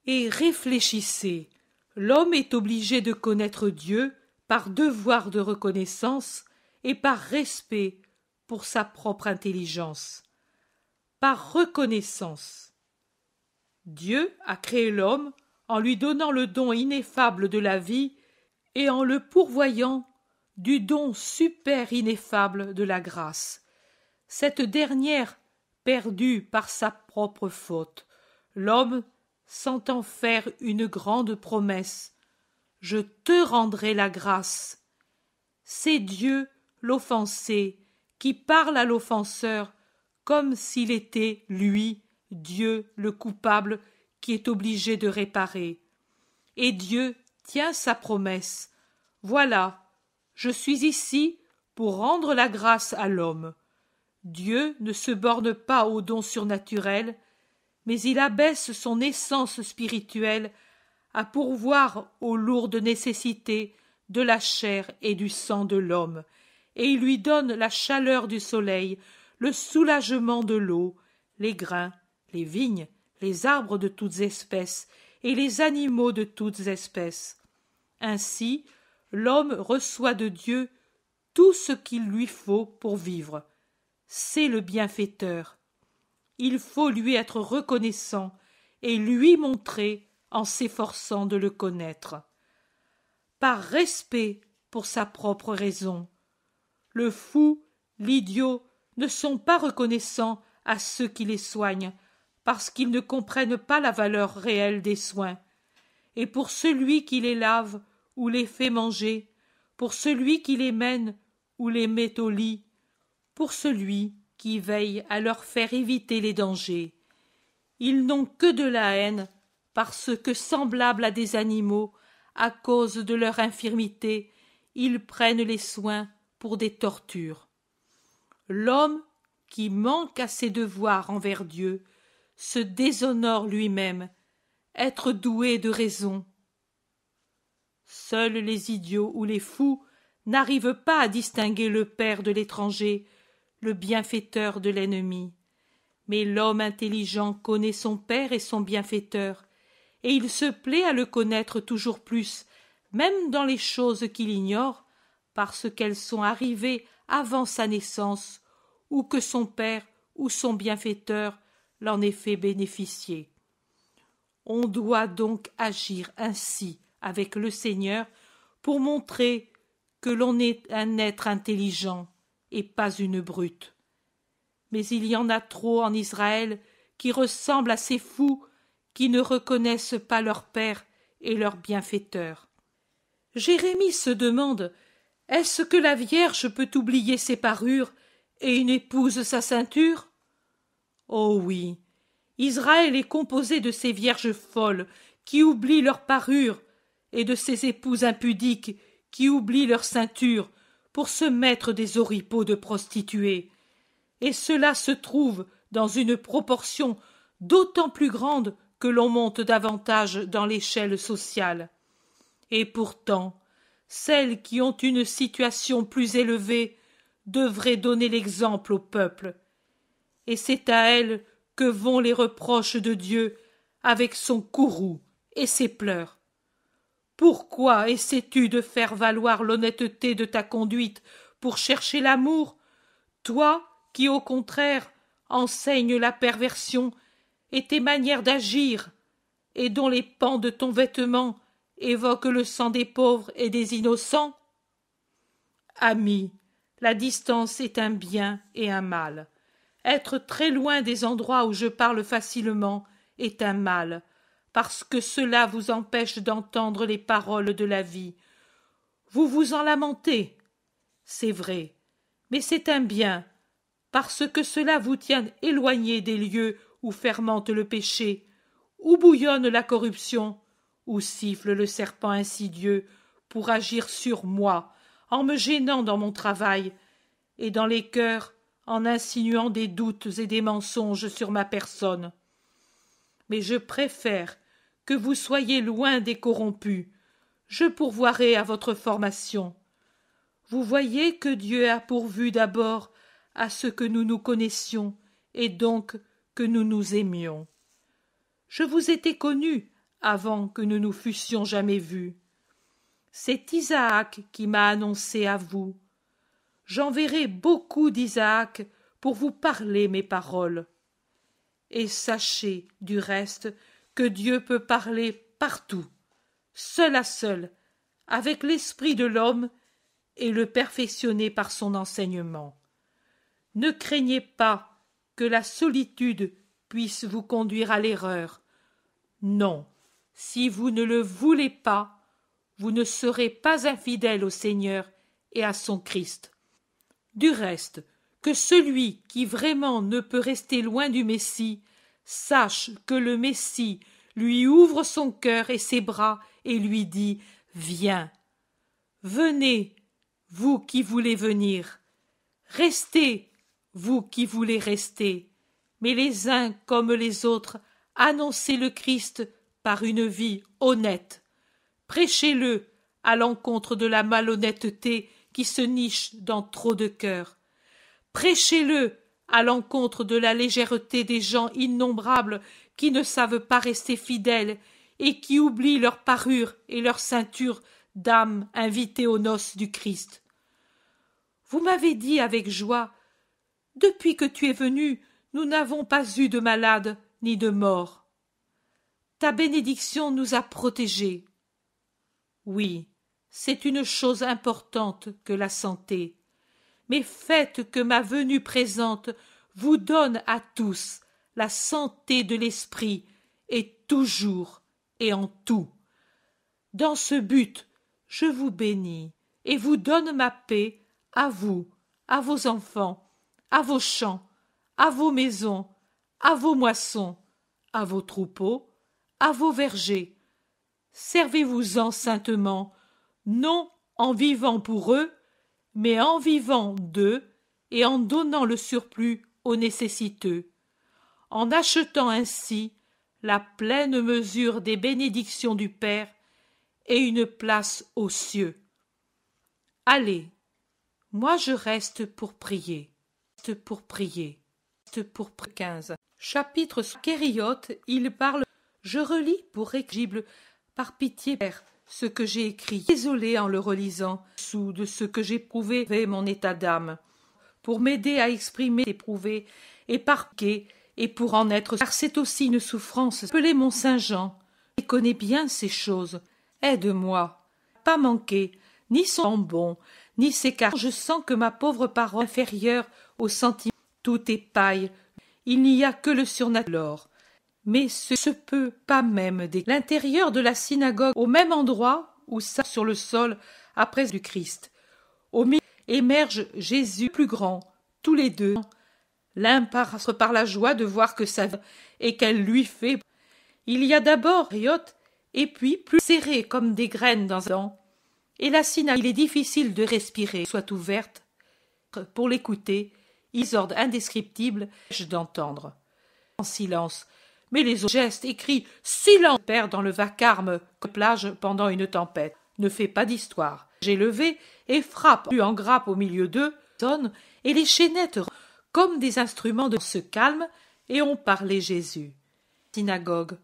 Et réfléchissez, l'homme est obligé de connaître Dieu par devoir de reconnaissance et par respect pour sa propre intelligence. Par reconnaissance. Dieu a créé l'homme en lui donnant le don ineffable de la vie et en le pourvoyant du don super ineffable de la grâce. Cette dernière perdue par sa propre faute, l'homme s'entend faire une grande promesse. Je te rendrai la grâce. C'est Dieu, l'offensé, qui parle à l'offenseur comme s'il était, lui, Dieu, le coupable, qui est obligé de réparer. Et Dieu tient sa promesse. Voilà, je suis ici pour rendre la grâce à l'homme. Dieu ne se borne pas aux dons surnaturels, mais il abaisse son essence spirituelle à pourvoir aux lourdes nécessités de la chair et du sang de l'homme, et il lui donne la chaleur du soleil, le soulagement de l'eau, les grains, les vignes, les arbres de toutes espèces et les animaux de toutes espèces. Ainsi, l'homme reçoit de Dieu tout ce qu'il lui faut pour vivre. C'est le bienfaiteur. Il faut lui être reconnaissant et lui montrer en s'efforçant de le connaître. Par respect pour sa propre raison. Le fou, l'idiot ne sont pas reconnaissants à ceux qui les soignent, parce qu'ils ne comprennent pas la valeur réelle des soins. Et pour celui qui les lave ou les fait manger, pour celui qui les mène ou les met au lit, pour celui qui veille à leur faire éviter les dangers. Ils n'ont que de la haine, parce que, semblables à des animaux, à cause de leur infirmité, ils prennent les soins pour des tortures. L'homme qui manque à ses devoirs envers Dieu se déshonore lui-même, être doué de raison. Seuls les idiots ou les fous n'arrivent pas à distinguer le père de l'étranger, le bienfaiteur de l'ennemi. Mais l'homme intelligent connaît son père et son bienfaiteur, et il se plaît à le connaître toujours plus, même dans les choses qu'il ignore, parce qu'elles sont arrivées avant sa naissance, ou que son père ou son bienfaiteur l'en ait fait bénéficier. On doit donc agir ainsi avec le Seigneur pour montrer que l'on est un être intelligent et pas une brute. Mais il y en a trop en Israël qui ressemblent à ces fous qui ne reconnaissent pas leur père et leur bienfaiteur. Jérémie se demande: est-ce que la Vierge peut oublier ses parures et une épouse sa ceinture? Oh oui, Israël est composé de ces vierges folles qui oublient leurs parures et de ces épouses impudiques qui oublient leur ceinture pour se mettre des oripeaux de prostituées. Et cela se trouve dans une proportion d'autant plus grande que l'on monte davantage dans l'échelle sociale. Et pourtant, celles qui ont une situation plus élevée devraient donner l'exemple au peuple. Et c'est à elles que vont les reproches de Dieu avec son courroux et ses pleurs. Pourquoi essaies-tu de faire valoir l'honnêteté de ta conduite pour chercher l'amour, toi qui, au contraire, enseignes la perversion et tes manières d'agir, et dont les pans de ton vêtement évoquent le sang des pauvres et des innocents? Ami, la distance est un bien et un mal. Être très loin des endroits où je parle facilement est un mal, parce que cela vous empêche d'entendre les paroles de la vie. Vous vous en lamentez, c'est vrai, mais c'est un bien, parce que cela vous tient éloigné des lieux où fermente le péché, où bouillonne la corruption, où siffle le serpent insidieux pour agir sur moi, en me gênant dans mon travail, et dans les cœurs, en insinuant des doutes et des mensonges sur ma personne. Mais je préfère que vous soyez loin des corrompus. Je pourvoirai à votre formation. Vous voyez que Dieu a pourvu d'abord à ce que nous nous connaissions, et donc que nous nous aimions. Je vous étais connu avant que nous nous fussions jamais vus. C'est Isaac qui m'a annoncé à vous. J'enverrai beaucoup d'Isaac pour vous parler mes paroles. Et sachez, du reste, que Dieu peut parler partout, seul à seul, avec l'esprit de l'homme, et le perfectionner par son enseignement. Ne craignez pas que la solitude puisse vous conduire à l'erreur. Non, si vous ne le voulez pas, vous ne serez pas infidèle au Seigneur et à son Christ. Du reste, que celui qui vraiment ne peut rester loin du Messie sache que le Messie lui ouvre son cœur et ses bras et lui dit: viens. Venez, vous qui voulez venir. Restez, vous qui voulez rester. Mais les uns comme les autres, annoncez le Christ par une vie honnête. Prêchez-le à l'encontre de la malhonnêteté qui se niche dans trop de cœurs. Prêchez-le à l'encontre de la légèreté des gens innombrables qui ne savent pas rester fidèles et qui oublient leur parure et leur ceinture d'âmes invitées aux noces du Christ. Vous m'avez dit avec joie: depuis que tu es venu, nous n'avons pas eu de malade ni de mort. Ta bénédiction nous a protégés. Oui, c'est une chose importante que la santé. Mais faites que ma venue présente vous donne à tous la santé de l'esprit, et toujours et en tout. Dans ce but, je vous bénis et vous donne ma paix, à vous, à vos enfants, à vos champs, à vos maisons, à vos moissons, à vos troupeaux, à vos vergers. Servez-vous-en saintement, non en vivant pour eux, mais en vivant d'eux et en donnant le surplus aux nécessiteux, en achetant ainsi la pleine mesure des bénédictions du Père et une place aux cieux. Allez, moi je reste pour prier. Pour prier. Pour 15. Chapitre sur Kériote, il parle. Je relis pour écrire par pitié, Père, ce que j'ai écrit. Désolé en le relisant, sous de ce que j'éprouvais mon état d'âme, pour m'aider à exprimer, éprouver, et parquer, et pour en être, car c'est aussi une souffrance. Appelez mon Saint-Jean, il connaît bien ces choses. Aide-moi, pas manquer, ni son bon, ni ses car je sens que ma pauvre parole inférieure au sentiment, tout est paille, il n'y a que le surnaturel. Mais ce se peut pas même dès l'intérieur de la synagogue, au même endroit où ça sur le sol après du Christ. Au milieu émerge Jésus plus grand, tous les deux. L'un passe par la joie de voir que sa vie et qu'elle lui fait. Il y a d'abord Kériote, et puis plus serré comme des graines dans un dent. Et la synagogue, il est difficile de respirer, soit ouverte. Pour l'écouter, ils ordent indescriptibles d'entendre. En silence, mais les autres gestes écrits « Silence !» perd dans le vacarme comme plage pendant une tempête. Ne fait pas d'histoire. J'ai levé et frappe en grappe au milieu d'eux, sonne, et les chaînettes comme des instruments de se calment, et on parlait Jésus. Synagogue.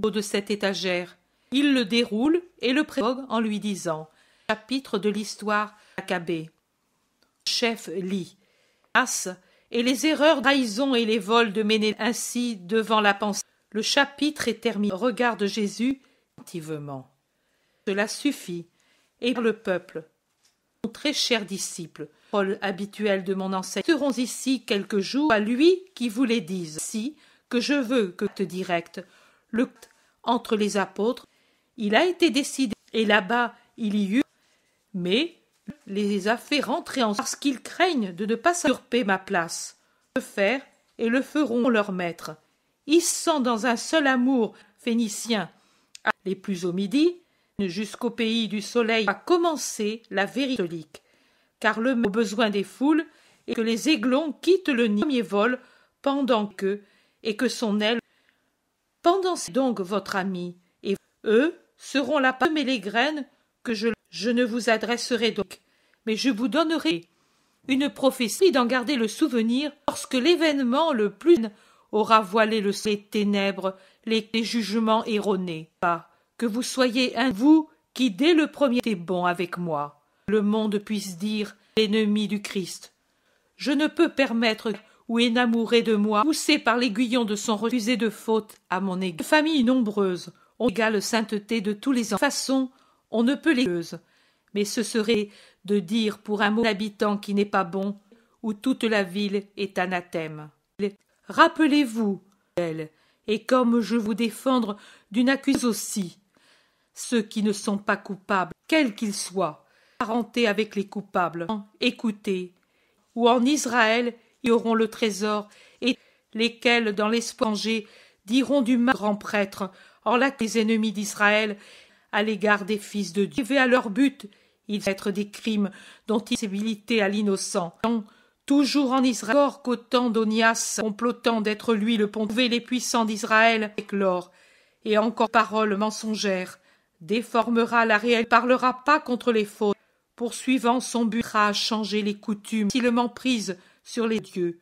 Au de cette étagère, il le déroule et le prévogue en lui disant « Chapitre de l'histoire Maccabée ». Chef lit. Et les erreurs, trahisons et les vols de Méné ainsi devant la pensée. Le chapitre est terminé. Regarde Jésus attentivement. Cela suffit. Et le peuple, mon très cher disciple, parole habituelle de mon enseignant, serons ici quelques jours à lui qui vous les dise. Si que je veux que te directe le entre les apôtres, il a été décidé et là-bas il y eut, mais les a fait rentrer en parce qu'ils craignent de ne pas usurper ma place. Le faire et le feront leur maître. Ils sont dans un seul amour phénicien. Les plus au midi, jusqu'au pays du soleil, a commencé la vérité catholique, car le besoin des foules et que les aiglons quittent le nid premier vol pendant que et que son aile. Pendant donc votre ami et eux seront la pomme et les graines que je ne vous adresserai donc, mais je vous donnerai une prophétie d'en garder le souvenir lorsque l'événement le plus aura voilé les ténèbres, les jugements erronés. Pas que vous soyez un vous qui dès le premier était bon avec moi. Le monde puisse dire l'ennemi du Christ. Je ne peux permettre ou énamouré de moi, poussé par l'aiguillon de son refusé de faute à mon égard. Famille nombreuse, on égale sainteté de tous les enfants. De façon, on ne peut les mais ce serait de dire pour un mot habitant qui n'est pas bon, où toute la ville est anathème. Rappelez-vous, elle, et comme je vous défendre d'une accusation aussi, ceux qui ne sont pas coupables, quels qu'ils soient, parentés avec les coupables, écoutez, ou en Israël y auront le trésor, et lesquels, dans l'espoir diront du mal grand prêtre, en là que les ennemis d'Israël, à l'égard des fils de Dieu, à leur but, ils être des crimes dont ils sensibilité à l'innocent. Toujours en Israël, encore qu'au temps d'Onias, complotant d'être lui le pontife, les puissants d'Israël éclore, et encore parole mensongère, déformera la réelle, parlera pas contre les fautes, poursuivant son but à changer les coutumes, facilement prises sur les dieux,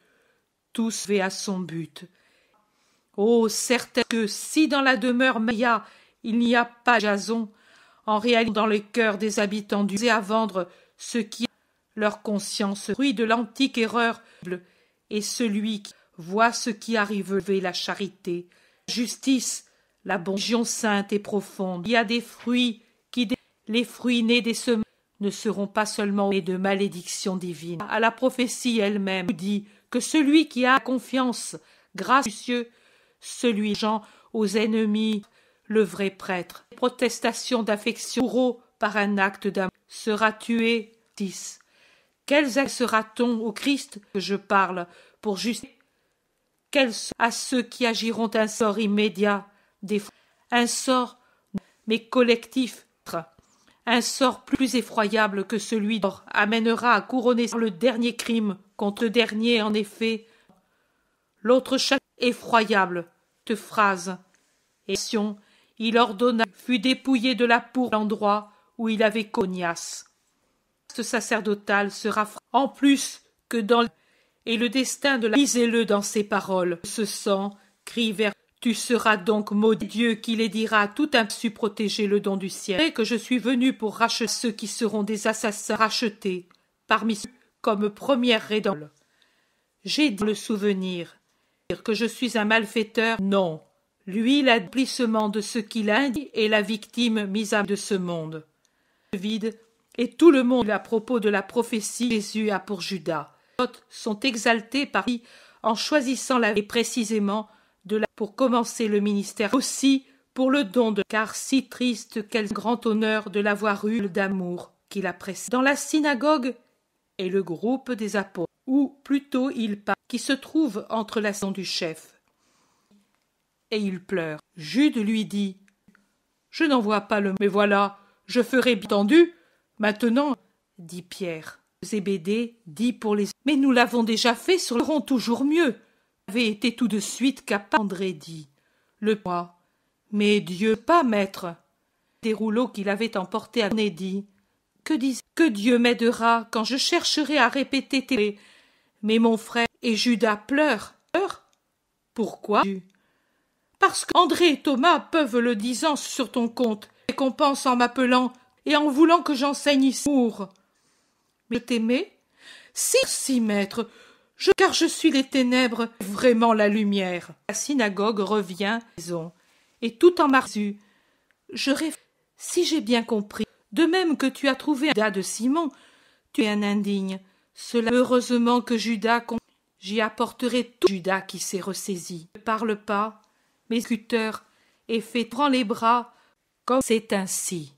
tous fait à son but. Oh, certain que si dans la demeure Maïa il n'y a pas Jason, en réalité dans le cœur des habitants du et à vendre ce qui leur conscience fruit de l'antique erreur et celui qui voit ce qui arrive la charité, la justice, la bonne religion sainte et profonde. Il y a des fruits qui les fruits nés des semences ne seront pas seulement nés de malédiction divine. À la prophétie elle-même dit que celui qui a confiance, grâce aux cieux, celui gens aux ennemis, le vrai prêtre, protestation d'affection bourreau par un acte d'amour, sera tué. 10. Quels actes sera-t-on au Christ que je parle pour justifier quel sort à ceux qui agiront un sort immédiat, un sort, mais collectif, un sort plus effroyable que celui d'or amènera à couronner le dernier crime contre le dernier, en effet. L'autre chaque effroyable, te phrase, et il ordonna fut dépouillé de la pour l'endroit où il avait cognasse. Ce sacerdotal sera en plus que dans et le destin de la lisez-le dans ces paroles. Ce sang crie vers tu seras donc maudit. Dieu qui les dira tout su protéger le don du ciel. Et que je suis venu pour racheter ceux qui seront des assassins rachetés parmi ceux comme première rédemption. J'ai dit le souvenir que je suis un malfaiteur. Non, lui l'accomplissement de ce qu'il a dit est la victime mise à de ce monde. Vide et tout le monde à propos de la prophétie Jésus a pour Judas. Les autres sont exaltés par lui en choisissant la vie précisément pour commencer le ministère, aussi pour le don de car si triste quel grand honneur de l'avoir eu d'amour qu'il a précédé. Dans la synagogue est le groupe des apôtres, ou plutôt il part, qui se trouve entre la maison du chef. Et il pleure. Jude lui dit « Je n'en vois pas le... Mais voilà, je ferai bien entendu. Maintenant, dit Pierre. Zébédée dit pour les... Mais nous l'avons déjà fait, seront toujours mieux. Avait été tout de suite capable. André dit. Le poids. Mais Dieu pas, maître. Des rouleaux qu'il avait emportés à dit. Que Dieu m'aidera quand je chercherai à répéter tes... Mais mon frère et Judas pleurent. Pourquoi? Parce qu'André et Thomas peuvent le disant sur ton compte, récompense en m'appelant et en voulant que j'enseigne ici. Mais t'aimais? Si, maître, car je suis les ténèbres, vraiment la lumière. La synagogue revient, et tout en marzu. Je réfléchis, si j'ai bien compris, de même que tu as trouvé un Judas de Simon, tu es un indigne. Cela, heureusement que Judas, j'y apporterai tout Judas qui s'est ressaisi. Ne parle pas, mes exécuteurs, et prends les bras, comme c'est ainsi.